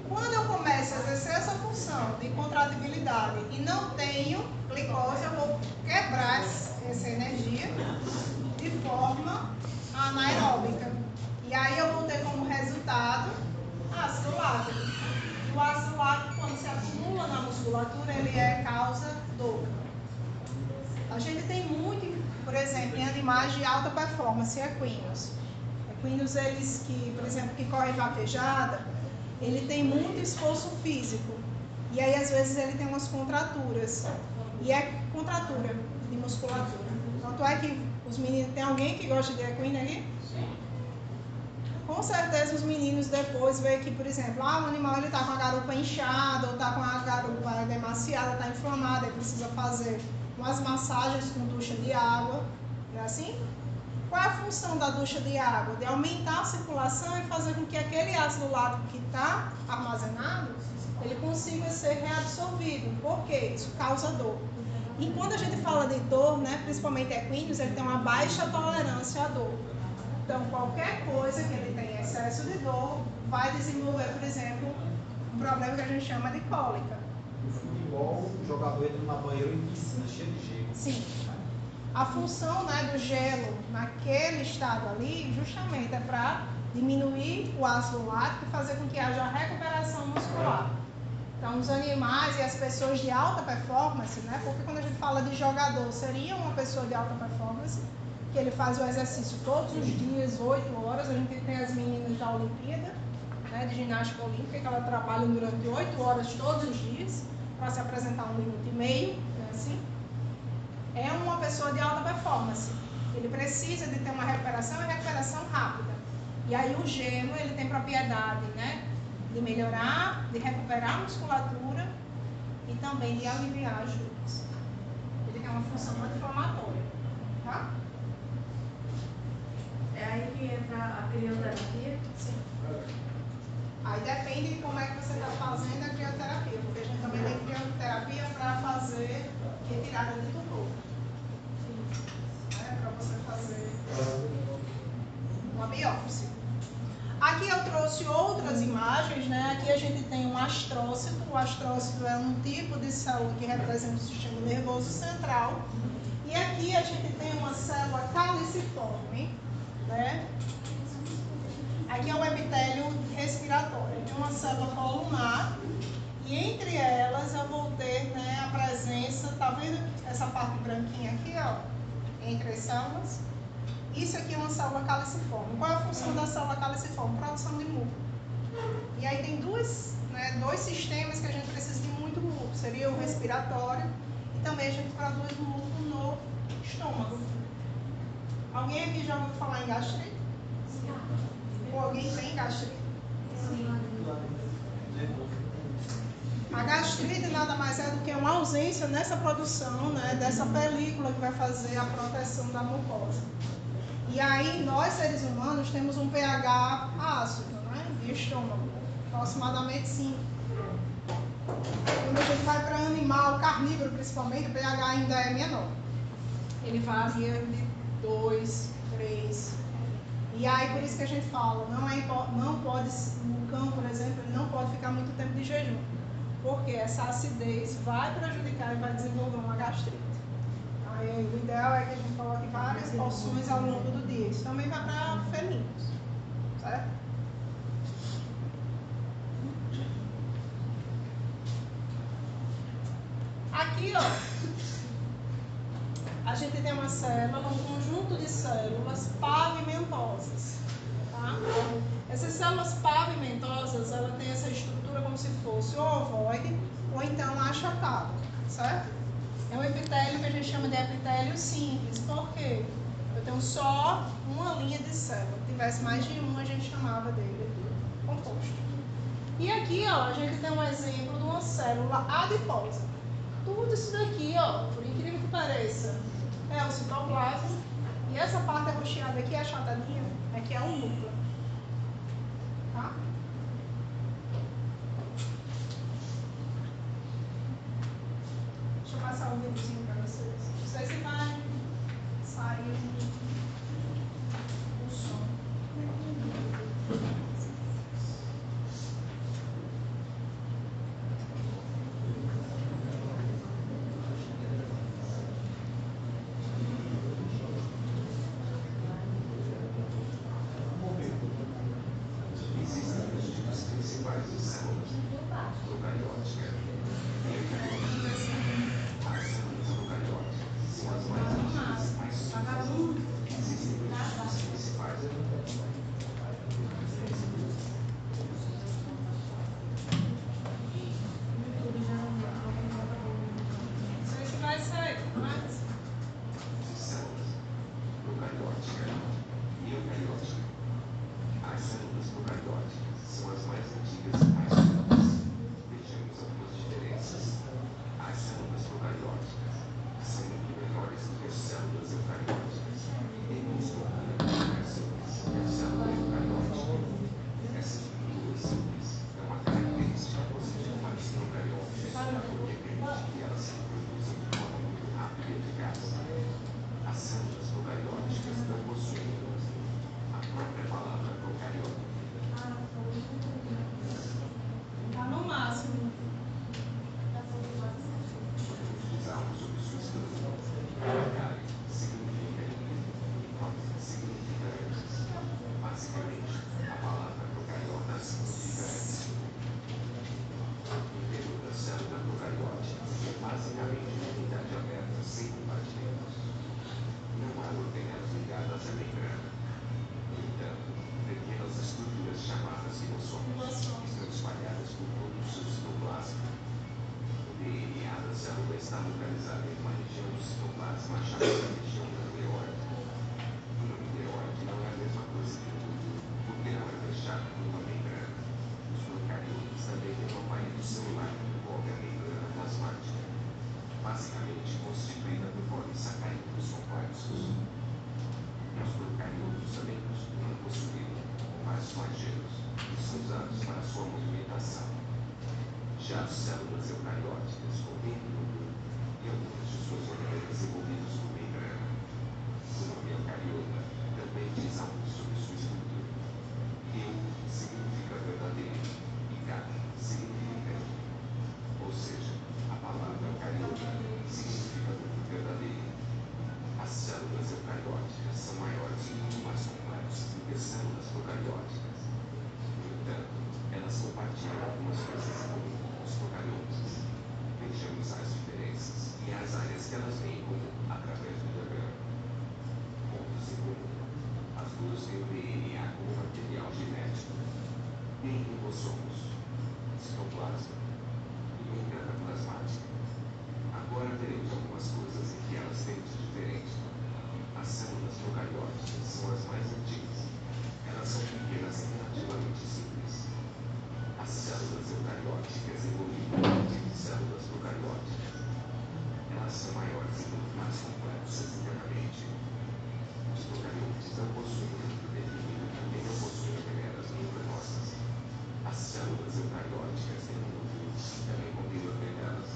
Quando eu começo a exercer essa função de contratibilidade e não tenho glicose, eu vou quebrar essa energia de forma anaeróbica. E aí eu vou ter como resultado ácido lático. O ácido lático, quando se acumula na musculatura, ele é causa dor. A gente tem muito, por exemplo, em animais de alta performance, equinos. Equinos, eles que, por exemplo, que correm vaquejada, ele tem muito esforço físico. E aí, às vezes, ele tem umas contraturas. E é contratura de musculatura. Tanto é que os meninos... Tem alguém que gosta de equino aqui? Sim. Com certeza os meninos depois veem que, por exemplo, o animal ele está com a garupa inchada, ou está com a garupa demasiada, está inflamada, ele precisa fazer umas massagens com ducha de água. Não é assim? Qual é a função da ducha de água? De aumentar a circulação e fazer com que aquele ácido lático que está armazenado, ele consiga ser reabsorvido. Por quê? Isso causa dor. E quando a gente fala de dor, né, principalmente equinos, ele tem uma baixa tolerância à dor. Então, qualquer coisa que ele tenha excesso de dor, vai desenvolver, por exemplo, um problema que a gente chama de cólica. No futebol, o jogador entra numa banheira em piscina cheia de gelo. Sim. A função, né, do gelo naquele estado ali, justamente é para diminuir o ácido lático e fazer com que haja recuperação muscular. Então, os animais e as pessoas de alta performance, né? Porque quando a gente fala de jogador, seria uma pessoa de alta performance, que ele faz o exercício todos os dias, 8 horas. A gente tem as meninas da Olimpíada, né, de ginástica olímpica, que elas trabalham durante 8 horas todos os dias, para se apresentar 1 minuto e meio, né, assim. É uma pessoa de alta performance. Ele precisa de ter uma recuperação e recuperação rápida. E aí o gelo, ele tem propriedade, né, de melhorar, de recuperar a musculatura e também de aliviar as dores. Ele tem uma função anti-inflamatória, tá? É aí que entra a crioterapia? Sim. Aí depende de como é que você está fazendo a crioterapia, porque a gente também tem crioterapia para fazer retirada de tumor. Para você fazer uma biópsia. Aqui eu trouxe outras imagens, né? Aqui a gente tem um astrócito. O astrócito é um tipo de célula que representa o sistema nervoso central. E aqui a gente tem uma célula caliciforme, né? Aqui é o epitélio respiratório. Tem uma célula colunar. E entre elas eu vou ter, né, a presença, tá vendo essa parte branquinha aqui, ó? Entre as células. Isso aqui é uma célula caliciforme. Qual é a função da célula caliciforme? Produção de muco. E aí tem dois sistemas que a gente precisa de muito muco. Seria o respiratório e também a gente produz muco no estômago. Alguém aqui já ouviu falar em gastrite? Ou alguém tem gastrite? Sim. A gastrite nada mais é do que uma ausência nessa produção, né, dessa película que vai fazer a proteção da mucosa. E aí, nós, seres humanos, temos um pH ácido, né, de estômago, aproximadamente 5. Quando a gente vai para animal carnívoro, principalmente, o pH ainda é menor. Ele varia de 2, 3. E aí, por isso que a gente fala, não pode, no cão, por exemplo, ele não pode ficar muito tempo de jejum. Porque essa acidez vai prejudicar e vai desenvolver uma gastrite. Aí, o ideal é que a gente coloque várias porções ao longo do dia. Isso também vai para felinos, certo? Aqui, ó, a gente tem uma célula, um conjunto de células pavimentosas, tá? Essas células pavimentosas, ela tem essa estrutura como se fosse ou ovoide ou então achatado, certo? É um epitélio que a gente chama de epitélio simples. Por quê? Eu tenho só uma linha de célula. Se tivesse mais de uma, a gente chamava dele composto. E aqui, ó, a gente tem um exemplo de uma célula adiposa. Tudo isso daqui, ó, por incrível que pareça, é o citoplasma. E essa parte arroxeada aqui, achatadinha, aqui é um núcleo. Tá? Deixa eu passar um videozinho para vocês. Não sei se vai sair o som. essa região da ureoide. Uma ureoide não é a mesma coisa que tudo, porque não é fechada por uma membrana. Os procariotas também têm um aparelho celular que envolve a membrana plasmática, basicamente constituída por polissacarídeos complexos. Os procariotos também costumam possuir vários flagelos, que são usados para sua movimentação. Já as células eucarióticas contêm núcleo e algumas de suas organelas envolvidas por membrana. O nome eucariota também diz algo sobre sua estrutura. Eu significa verdadeiro e K significa grande. Ou seja, a palavra eucariota significa muito verdadeiro. As células eucarióticas são maiores e muito mais complexas do que as células procarióticas. No entanto, elas compartilham algumas coisas em comum com os procariotas. Vejamos as diferenças e as áreas que elas têm em comum através do diagrama. Pontos em comum. As duas têm o DNA como material genético. Têm ribossomos, citoplasma e membrana plasmática. Agora veremos algumas coisas em que elas têm de diferente. As células procarióticas são as mais antigas. Elas são pequenas e relativamente simples. As células eucarióticas evoluíram a partir de células procarióticas. Elas são maiores e muito mais complexas internamente. Os procariotas não possuem um núcleo definido e também não possuem organelas membranosas. As células eucarióticas têm um núcleo e também contêm organelas.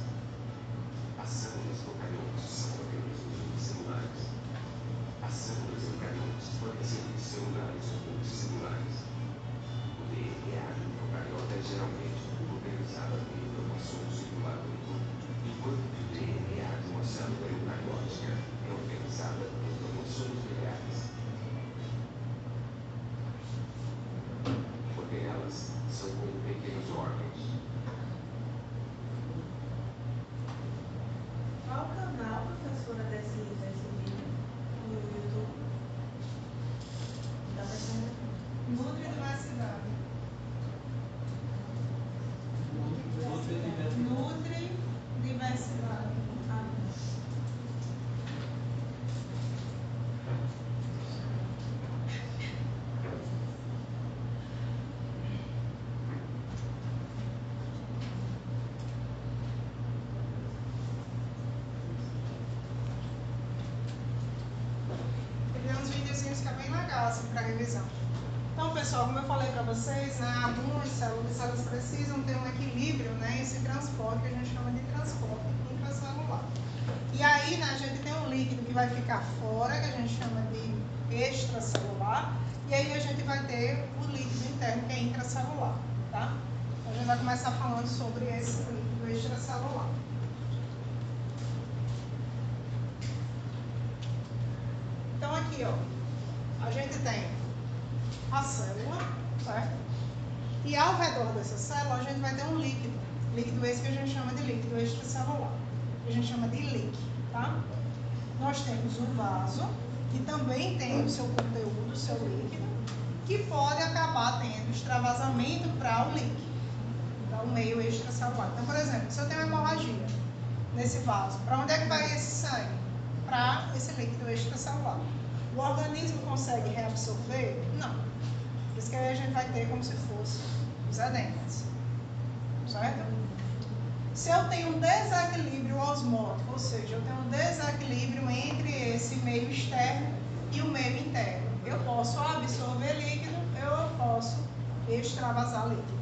As células procariotas são organismos unicelulares. As células eucariotas podem ser unicelulares ou multicelulares. O DNA de um procariota é geralmente organizado em um cromossomo circular único, enquanto que o DNA de uma célula eucariótica é organizado em cromossomos lineares. Organelas são como pequenos órgãos. Qual o canal, professora, desse vídeo no YouTube? Dá pra entender? Nutri Diversidade. Nutri Diversidade. Ah, Ele tem uns videozinhos que é bem legal, assim, para revisão. Então, pessoal, como eu falei para vocês, né, algumas células elas precisam ter um equilíbrio, né, esse transporte que a gente chama de transporte intracelular. E aí, né, a gente tem um líquido que vai ficar fora, que a gente chama de extracelular, e aí a gente vai ter o líquido interno, que é intracelular, tá? Então, a gente vai começar falando sobre esse líquido extracelular. Então, aqui, ó, a gente tem a célula, certo? E ao redor dessa célula a gente vai ter um líquido. Líquido esse que a gente chama de líquido extracelular. Que a gente chama de líquido, tá? Nós temos o vaso, que também tem o seu conteúdo, o seu líquido, que pode acabar tendo extravasamento para o líquido, para o meio extracelular. Então, por exemplo, se eu tenho uma hemorragia nesse vaso, para onde é que vai esse sangue? Para esse líquido extracelular. O organismo consegue reabsorver? Não. Por isso que aí a gente vai ter como se fosse os edemas. Certo? Se eu tenho um desequilíbrio osmótico, ou seja, eu tenho um desequilíbrio entre esse meio externo e o meio interno, eu posso absorver líquido, eu posso extravasar líquido.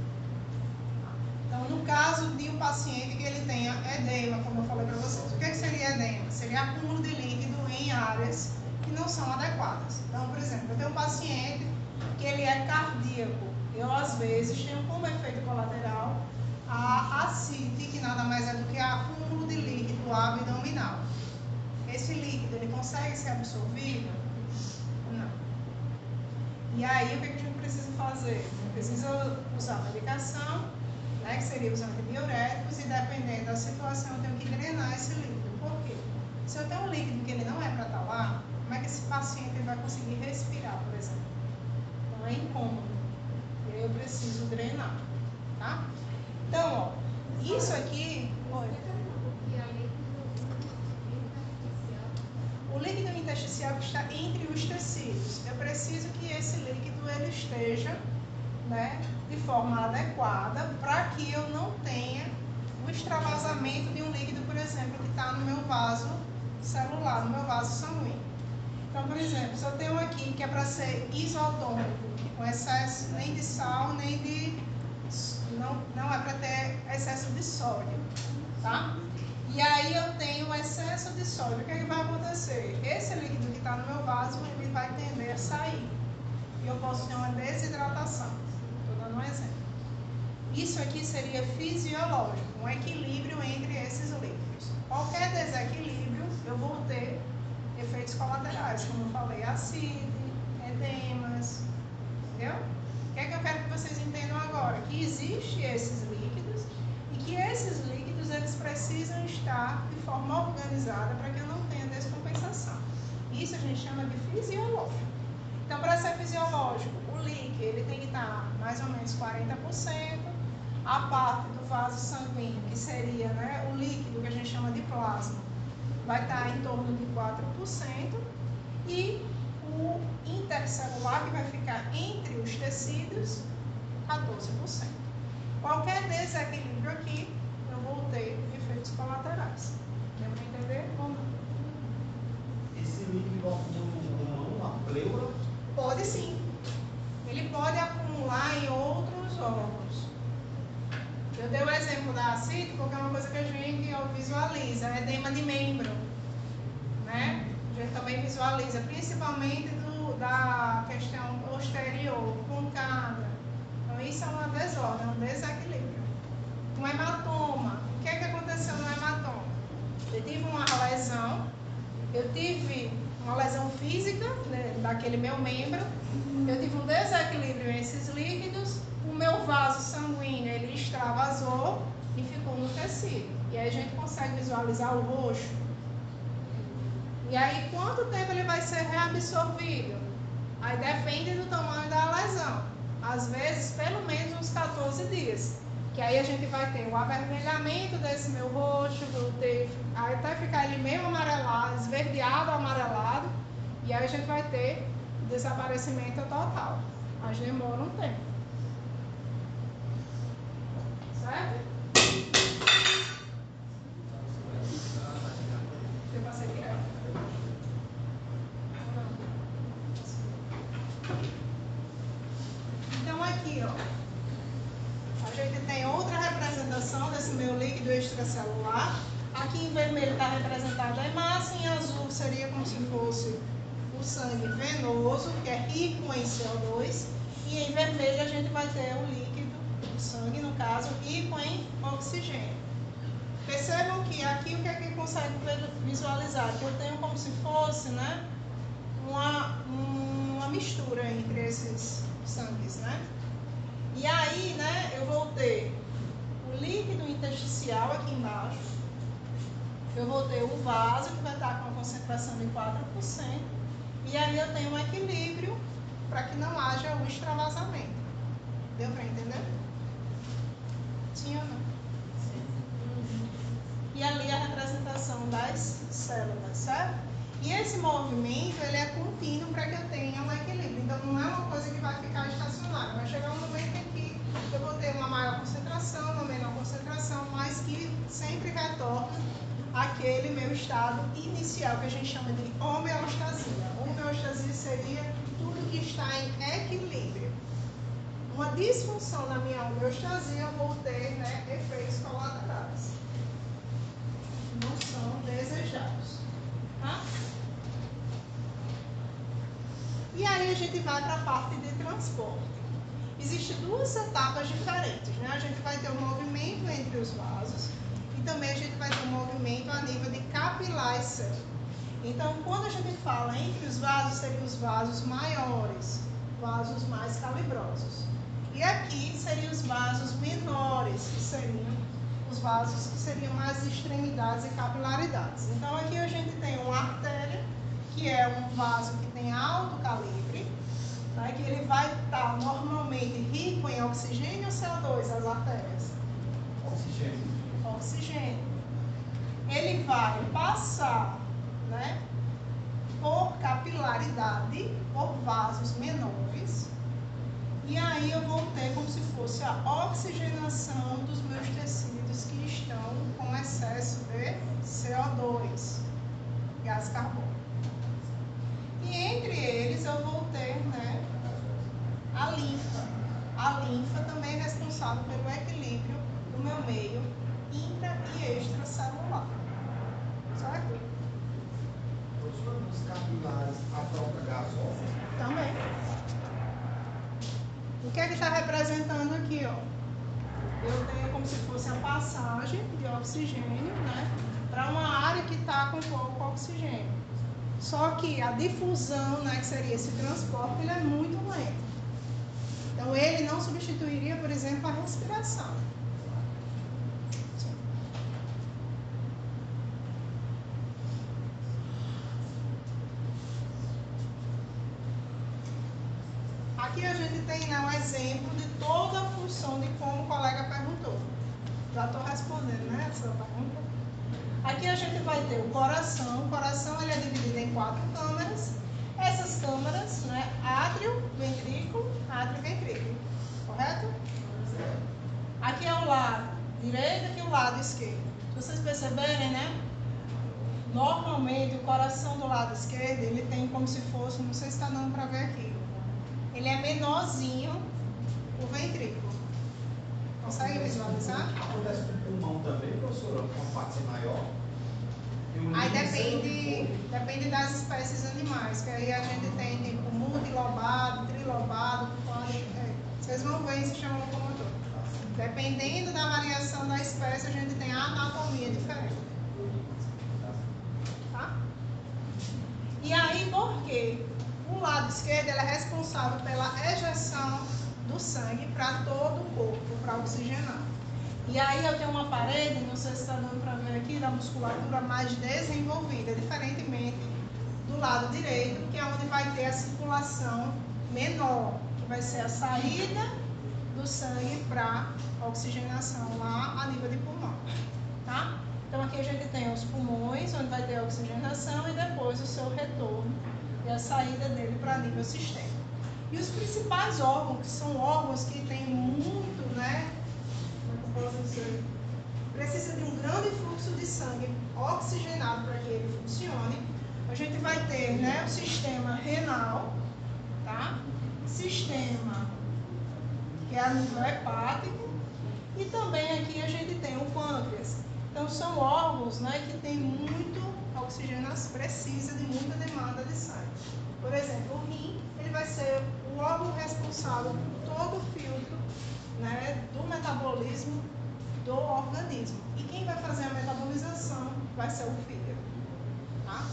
Então, no caso de um paciente que ele tenha edema, como eu falei para vocês, o que seria edema? Seria acúmulo de líquido em áreas que não são adequadas. Então, por exemplo, eu tenho um paciente que ele é cardíaco. Eu, às vezes, tenho como efeito colateral a ascite, que nada mais é do que acúmulo de líquido abdominal. Esse líquido, ele consegue ser absorvido? Não. E aí, o que a gente precisa fazer? Precisa usar medicação, né, que seria os antidiuréticos, e dependendo da situação, eu tenho que drenar esse líquido. Por quê? Se eu tenho um líquido que ele não é para estar lá, como é que esse paciente vai conseguir respirar, por exemplo? Então, é incômodo. E aí eu preciso drenar, tá? Então, ó, isso aqui... Oi. O intersticial que está entre os tecidos. Eu preciso que esse líquido ele esteja, né, de forma adequada para que eu não tenha o extravasamento de um líquido, por exemplo, que está no meu vaso celular, no meu vaso sanguíneo. Então, por exemplo, se eu tenho aqui que é para ser isotônico, com excesso nem de sal, nem de... Não é para ter excesso de sódio, tá? E aí eu tenho excesso de sódio. O que é que vai acontecer? Esse líquido que está no meu vaso, ele vai tender a sair. E eu posso ter uma desidratação. Estou dando um exemplo. Isso aqui seria fisiológico, um equilíbrio entre esses líquidos. Qualquer desequilíbrio, eu vou ter efeitos colaterais, como eu falei, ascite, edemas, entendeu? O que é que eu quero que vocês entendam agora? Que existem esses líquidos e que esses líquidos eles precisam estar de forma organizada para que eu não tenha descompensação. Isso a gente chama de fisiológico. Então, para ser fisiológico, o líquido ele tem que estar mais ou menos 40%, a parte do vaso sanguíneo, que seria, né, o líquido que a gente chama de plasma, vai estar em torno de 4%, e o intercelular, que vai ficar entre os tecidos, 14%. Qualquer desequilíbrio aqui, eu vou ter efeitos colaterais. Deu para entender ou não? Esse líquido acumula uma pleura? Pode sim. Ele pode acumular em outros órgãos. Eu dei o exemplo da ascite porque é uma coisa que a gente visualiza, edema de membro, né? A gente também visualiza, principalmente da questão posterior, concava. Então isso é uma desordem, um desequilíbrio. Um hematoma. O que é que aconteceu no hematoma? Eu tive uma lesão, eu tive uma lesão física, né, daquele meu membro, eu tive um desequilíbrio nesses líquidos, o meu vaso sanguíneo ele extravasou e ficou no tecido. E aí a gente consegue visualizar o roxo. E aí quanto tempo ele vai ser reabsorvido? Aí depende do tamanho da lesão. Às vezes pelo menos uns 14 dias. Que aí a gente vai ter o avermelhamento desse meu roxo, vou ter, aí até ficar ele meio amarelado, esverdeado, amarelado, e aí a gente vai ter desaparecimento total. Mas demora um tempo. Certo? Eu passei aqui. Então aqui, ó. A gente tem outra representação desse meu líquido extracelular. Aqui em vermelho está representada a hemácia, em azul seria como se fosse o sangue venoso, que é rico em CO2, e em vermelho a gente vai ter o líquido, o sangue no caso, rico em oxigênio. Percebam que aqui o que é que consegue visualizar? Que eu tenho como se fosse, né, uma mistura entre esses sangues, né? E aí, né, eu vou ter o líquido intersticial aqui embaixo, eu vou ter o vaso que vai estar com uma concentração de 4%, e aí eu tenho um equilíbrio para que não haja o extravasamento. Deu para entender? Sim ou não? Sim. E ali a representação das células, certo? E esse movimento, ele é contínuo para que eu tenha um equilíbrio. Então, não é uma coisa que vai ficar estacionária. Vai chegar um momento em que eu vou ter uma maior concentração, uma menor concentração, mas que sempre retorna àquele meu estado inicial, que a gente chama de homeostasia. Homeostasia seria tudo que está em equilíbrio. Uma disfunção na minha homeostasia, eu vou ter, né, efeitos colaterais. Não são desejados. Tá? E aí a gente vai para a parte de transporte. Existem duas etapas diferentes, né? A gente vai ter um movimento entre os vasos e também a gente vai ter um movimento a nível de capilares células. Então, quando a gente fala entre os vasos, seriam os vasos maiores, vasos mais calibrosos. E aqui seriam os vasos menores, que seriam os vasos que seriam as extremidades e capilaridades. Então, aqui a gente tem uma artéria, que é um vaso que tem alto calibre, tá? Que ele vai estar normalmente rico em oxigênio ou CO2, as artérias? Oxigênio. Oxigênio. Ele vai passar, né, por capilaridade por vasos menores. E aí eu vou ter como se fosse a oxigenação dos meus tecidos que estão com excesso de CO2, gás carbônico. E entre eles eu vou ter, né, a linfa. A linfa também é responsável pelo equilíbrio do meu meio intra e extracelular. Certo? Os capilares, a troca gasosa. Também. O que é que está representando aqui, ó? Eu tenho como se fosse a passagem de oxigênio, né, para uma área que está com pouco oxigênio. Só que a difusão, né, que seria esse transporte, ele é muito lento. Então, ele não substituiria, por exemplo, a respiração. Aqui a gente tem, né, um exemplo de toda a função de como o colega perguntou. Já estou respondendo, né, essa pergunta. Aqui a gente vai ter o coração. O coração ele é dividido em 4 câmaras. Essas câmaras, né, átrio, ventrículo, correto? Aqui é o lado direito, aqui é o lado esquerdo. Se vocês perceberem, né, normalmente o coração do lado esquerdo, ele tem como se fosse, não sei se está dando para ver aqui, ele é menorzinho o ventrículo. Consegue visualizar? Acontece com o pulmão também, professora, com a parte maior. Aí depende das espécies animais, que aí a gente tem tipo multilobado, trilobado, vocês vão ver em sistema locomotor. Dependendo da variação da espécie, a gente tem a anatomia diferente. Tá? E aí, por quê? O lado esquerdo ele é responsável pela ejeção do sangue para todo o corpo, para oxigenar. E aí eu tenho uma parede, não sei se está dando para ver aqui, da musculatura mais desenvolvida, diferentemente do lado direito, que é onde vai ter a circulação menor, que vai ser a saída do sangue para a oxigenação lá a nível de pulmão. Tá? Então aqui a gente tem os pulmões, onde vai ter a oxigenação, e depois o seu retorno e a saída dele para nível sistêmico. E os principais órgãos, que são órgãos que têm muito, né? Precisa de um grande fluxo de sangue oxigenado para que ele funcione. A gente vai ter, né, o sistema renal, tá? Sistema que é a nível hepático, e também aqui a gente tem o pâncreas. Então são órgãos, né, que tem muito oxigenação, precisa de muita demanda de sangue. Por exemplo, o rim, ele vai ser o órgão responsável por todo o filtro, né, do metabolismo do organismo. E quem vai fazer a metabolização vai ser o fígado. Tá?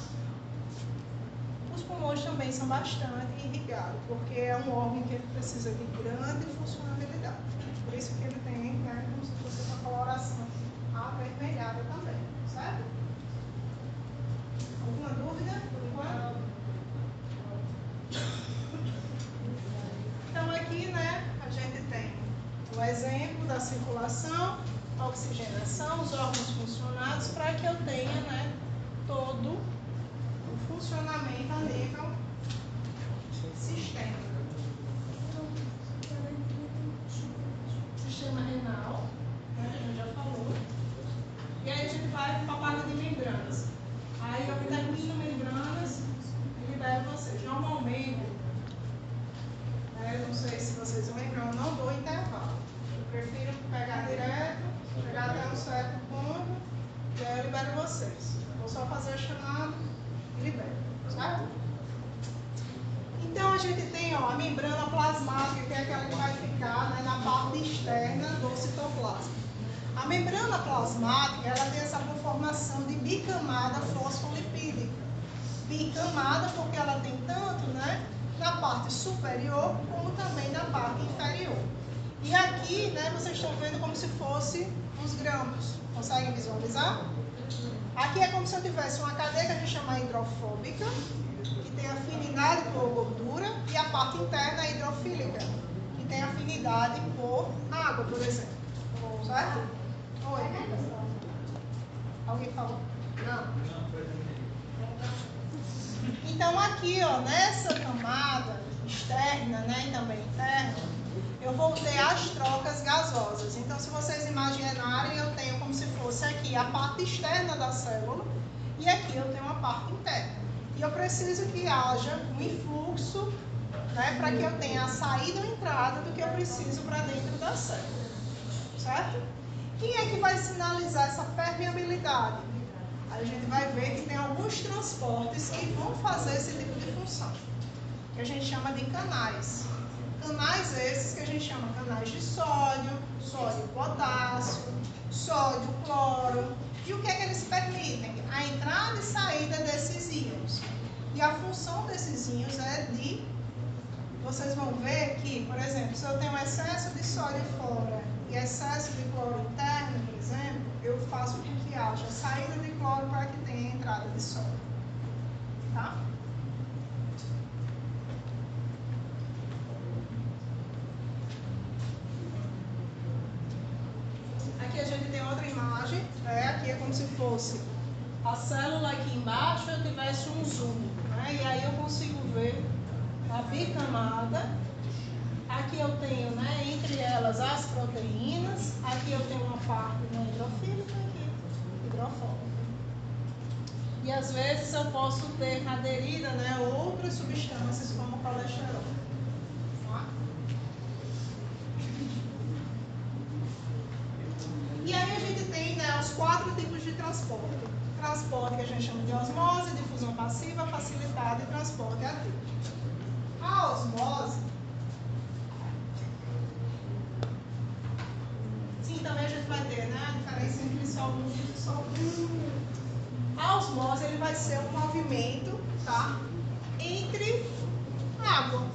Os pulmões também são bastante irrigados, porque é um órgão que ele precisa de grande funcionalidade. Por isso que ele tem, né, como se fosse uma coloração avermelhada também. Certo? Alguma dúvida por enquanto? Então aqui, né, a gente tem o exemplo da circulação, a oxigenação, os órgãos funcionados, para que eu tenha, né, todo o funcionamento a nível sistêmico. Sistema renal, né, a gente já falou. E aí a gente vai para a parte de membranas. Aí eu termino membranas e libero vocês. Normalmente, não sei se vocês lembram, eu não dou intervalo. Eu prefiro pegar direto, chegar até um certo ponto, e aí eu libero vocês. Vou só fazer a chamada e libero, certo? Então a gente tem, ó, a membrana plasmática, que é aquela que vai ficar, né, na parte externa do citoplasma. A membrana plasmática, ela tem essa conformação de bicamada fosfolipídica. Bicamada porque ela tem tanto, né, da parte superior como também da parte inferior. E aqui, né, vocês estão vendo como se fosse os grãos. Conseguem visualizar? Aqui é como se eu tivesse uma cadeia que a gente chama hidrofóbica, que tem afinidade por gordura, e a parte interna é hidrofílica, que tem afinidade por água, por exemplo. Certo? Oi. Alguém falou? Não. Então aqui, ó, nessa camada externa, né, e também interna, eu vou ter as trocas gasosas. Então, se vocês imaginarem, eu tenho como se fosse aqui a parte externa da célula e aqui eu tenho a parte interna. E eu preciso que haja um influxo, né, para que eu tenha a saída ou entrada do que eu preciso para dentro da célula, certo? Quem é que vai sinalizar essa permeabilidade? Aí a gente vai ver que tem alguns transportes que vão fazer esse tipo de função, que a gente chama de canais. Canais esses que a gente chama canais de sódio, sódio potássio, sódio cloro. E o que é que eles permitem? A entrada e saída desses íons. E a função desses íons é de... Vocês vão ver que, por exemplo, se eu tenho excesso de sódio fora e excesso de cloro interno, por exemplo, eu faço com que haja saída de cloro para que tenha entrada de sódio. Tá? Aqui a gente tem outra imagem, né? Aqui é como se fosse a célula aqui embaixo, eu tivesse um zoom, né? E aí eu consigo ver a bicamada. Aqui eu tenho, né, entre elas as proteínas. Aqui eu tenho uma parte hidrofílica e aqui hidrofóbica. E às vezes eu posso ter aderida, né, outras substâncias como colesterol. Tá? E aí a gente tem, né, os 4 tipos de transporte. Transporte que a gente chama de osmose, difusão passiva, facilitada e transporte ativo. A osmose, sim, também a gente vai ter, né, a diferença entre solúvel e dissolúvel. A osmose, ele vai ser um movimento, tá, entre água.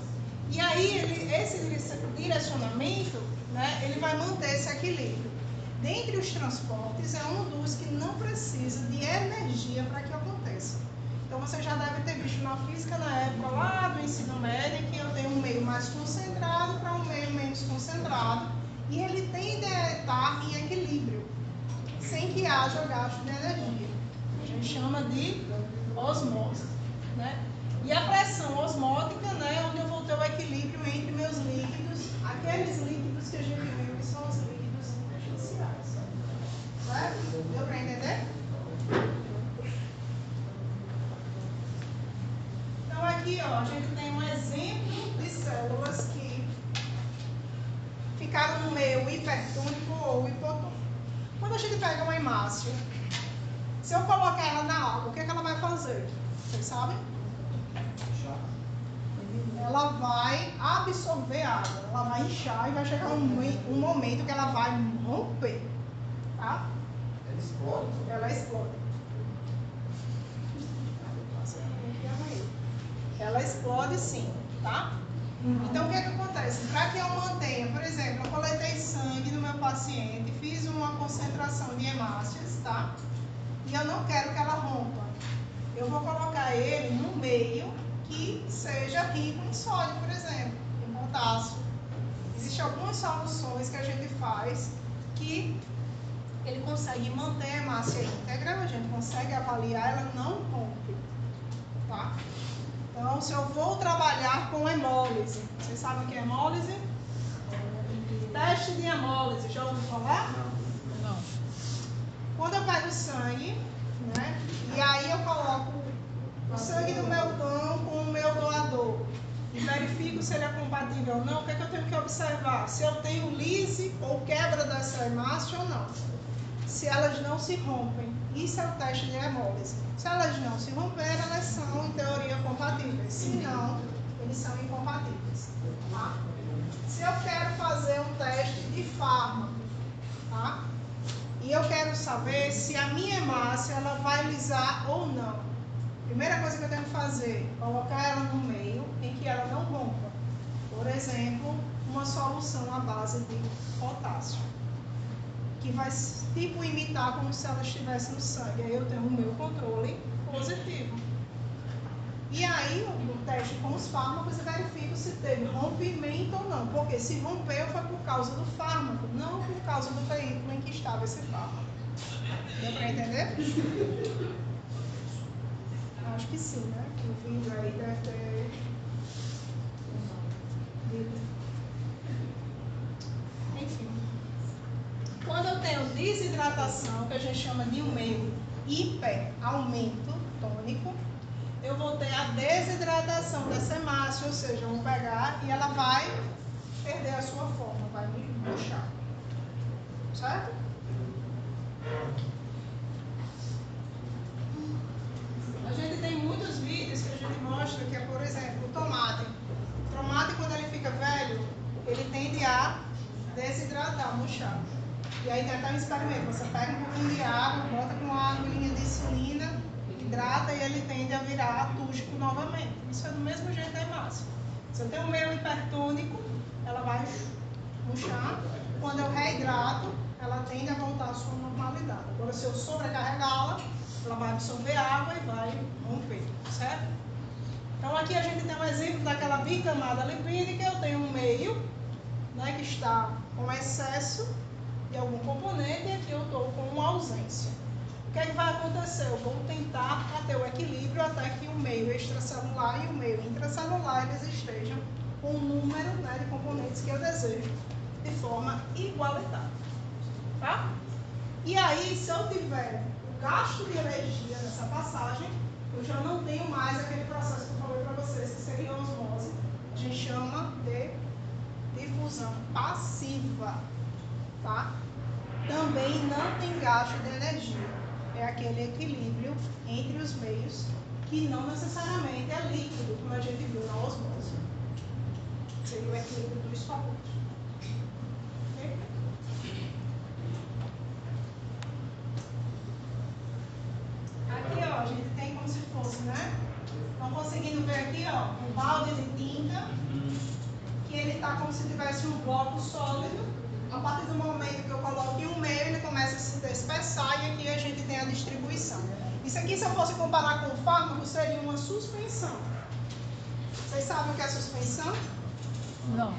E aí, esse direcionamento, né, ele vai manter esse equilíbrio. Dentre os transportes, é um dos que não precisa de energia para que aconteça. Então, você já deve ter visto na física, na época lá do ensino médio, que eu tenho um meio mais concentrado para um meio menos concentrado, e ele tende a estar em equilíbrio, sem que haja gasto de energia. A gente chama de osmose, né? E a pressão osmótica, né, onde eu vou ter o equilíbrio entre meus líquidos, aqueles líquidos que a gente viu que são os líquidos essenciais. Certo? Deu para entender? Então aqui, ó, a gente tem um exemplo de células que ficaram no meio hipertônico ou hipotônico. Quando a gente pega uma hemácia, se eu colocar ela na água, o que é que ela vai fazer? Vocês sabem? Ela vai absorver água, ela vai inchar e vai chegar um momento que ela vai romper, tá? Ela explode. Ela explode. Ela explode sim, tá? Então o que é que acontece? Para que eu mantenha, por exemplo, eu coletei sangue no meu paciente, fiz uma concentração de hemácias, tá? E eu não quero que ela rompa. Eu vou colocar ele num meio que seja rico em sódio, por exemplo, em potássio. Existem algumas soluções que a gente faz que ele consegue manter a hemácia íntegra, a gente consegue avaliar, ela não rompe, tá? Então, se eu vou trabalhar com hemólise, vocês sabem o que é hemólise? Teste de hemólise, já ouviu falar? Não. Quando eu pego sangue, né, e aí eu coloco o sangue do meu pão com o meu doador e verifico se ele é compatível ou não, o que é que eu tenho que observar? Se eu tenho lise ou quebra dessa hemácia ou não. Se elas não se rompem. Isso é o teste de hemólise. Se elas não se romperem, elas são, em teoria, compatíveis. Se não, eles são incompatíveis. Tá? Se eu quero fazer um teste de fármaco, tá? E eu quero saber se a minha hemácia ela vai lisar ou não. Primeira coisa que eu tenho que fazer, colocar ela no meio em que ela não rompa. Por exemplo, uma solução à base de potássio, que vai tipo imitar como se ela estivesse no sangue. Aí eu tenho o meu controle positivo. E aí, no teste com os fármacos, eu verifico se teve rompimento ou não. Porque se rompeu foi por causa do fármaco, não por causa do veículo em que estava esse fármaco. Deu para entender? Acho que sim, né? No vídeo aí deve ter. Enfim. Quando eu tenho desidratação, que a gente chama de um meio hiperaumento tônico, eu vou ter a desidratação dessa hemácia, ou seja, eu vou pegar e ela vai perder a sua forma, vai me murchar. Certo? A gente tem muitos vídeos que a gente mostra que é, por exemplo, o tomate. O tomate, quando ele fica velho, ele tende a desidratar, murchar. E aí tem até um experimento, você pega um pouquinho de água, bota com uma agulhinha de insulina, hidrata e ele tende a virar túrgico novamente. Isso é do mesmo jeito da hemácia. Se eu tenho um meio hipertônico, ela vai murchar. Quando eu reidrato, ela tende a voltar à sua normalidade. Agora, se eu sobrecarregá-la, ela vai absorver água e vai romper, certo? Então, aqui a gente tem um exemplo daquela bicamada lipídica. Eu tenho um meio, né, que está com excesso de algum componente e aqui eu estou com uma ausência. O que é que vai acontecer? Eu vou tentar ter o equilíbrio até que o meio extracelular e o meio intracelular eles estejam com o número, né, de componentes que eu desejo de forma igualitária. Tá? E aí, se eu tiver o gasto de energia nessa passagem, eu já não tenho mais aquele processo que eu falei para vocês, que seria a osmose. A gente chama de difusão passiva. Tá? Também não tem gasto de energia. É aquele equilíbrio entre os meios que não necessariamente é líquido, como a gente viu na osmose. Seria o equilíbrio dos solúveis. Okay? Aqui, ó, a gente tem como se fosse, né? Estão conseguindo ver aqui, ó, um balde de tinta, que ele está como se tivesse um bloco sólido. A partir do momento que eu coloco em um meio, ele começa a se dispersar e aqui a gente tem a distribuição. Isso aqui, se eu fosse comparar com o fármaco, seria uma suspensão. Vocês sabem o que é suspensão? Não.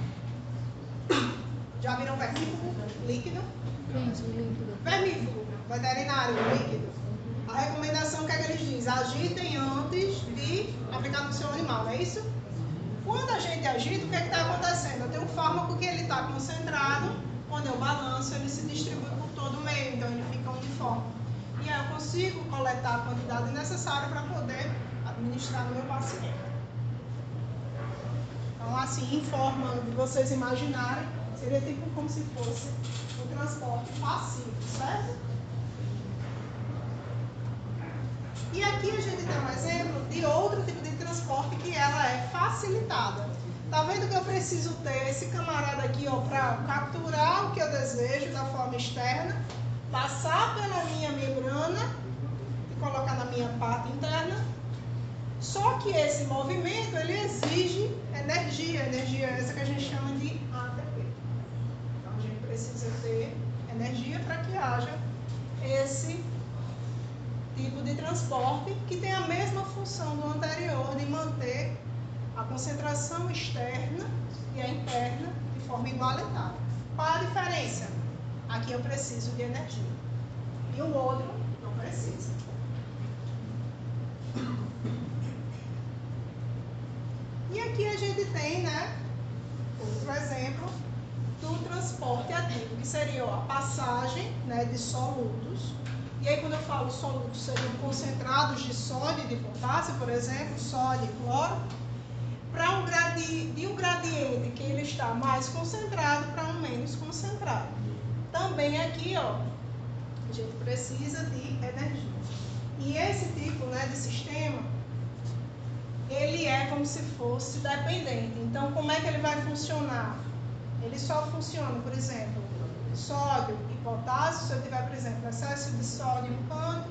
Já viram vermífugo líquido? Isso, líquido. Vermífugo, veterinário líquido. A recomendação, o que é que eles dizem? Agitem antes de aplicar no seu animal, não é isso? Quando a gente agita, o que é que está acontecendo? Eu tenho um fármaco que ele está concentrado, quando eu balanço, ele se distribui por todo o meio, então ele fica uniforme. E aí eu consigo coletar a quantidade necessária para poder administrar no meu paciente. Então, assim, em forma de vocês imaginarem, seria tipo como se fosse o transporte passivo, certo? E aqui a gente tem um exemplo de outro tipo de transporte que ela é facilitada. Tá vendo que eu preciso ter esse camarada aqui, ó, para capturar o que eu desejo da forma externa, passar pela minha membrana e colocar na minha parte interna. Só que esse movimento, ele exige energia essa que a gente chama de ATP. Então a gente precisa ter energia para que haja esse tipo de transporte que tem a mesma função do anterior de manter a concentração externa e a interna de forma igualitária. Qual a diferença? Aqui eu preciso de energia e o outro não precisa. E aqui a gente tem, né, outro exemplo do transporte ativo, que seria a passagem, né, de solutos. E aí, quando eu falo solutos, seriam concentrados de sódio e de potássio, por exemplo, sódio e cloro, para um gradiente que ele está mais concentrado para um menos concentrado. Também aqui, ó, a gente precisa de energia. E esse tipo, né, de sistema, ele é como se fosse dependente. Então, como é que ele vai funcionar? Ele só funciona, por exemplo, sódio e potássio, se eu tiver, por exemplo, excesso de sódio em um canto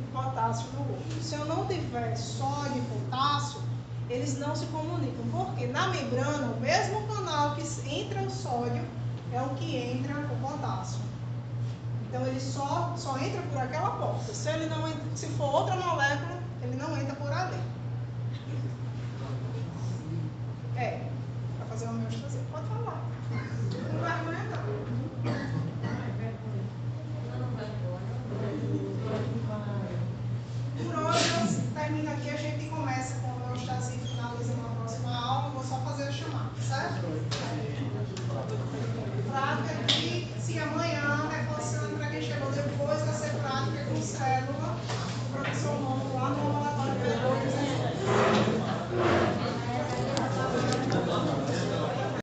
e potássio no outro. Se eu não tiver sódio e potássio, eles não se comunicam, porque na membrana, o mesmo canal que entra o sódio é o que entra o potássio. Então, ele só entra por aquela porta. Se for outra molécula, ele não entra por ali.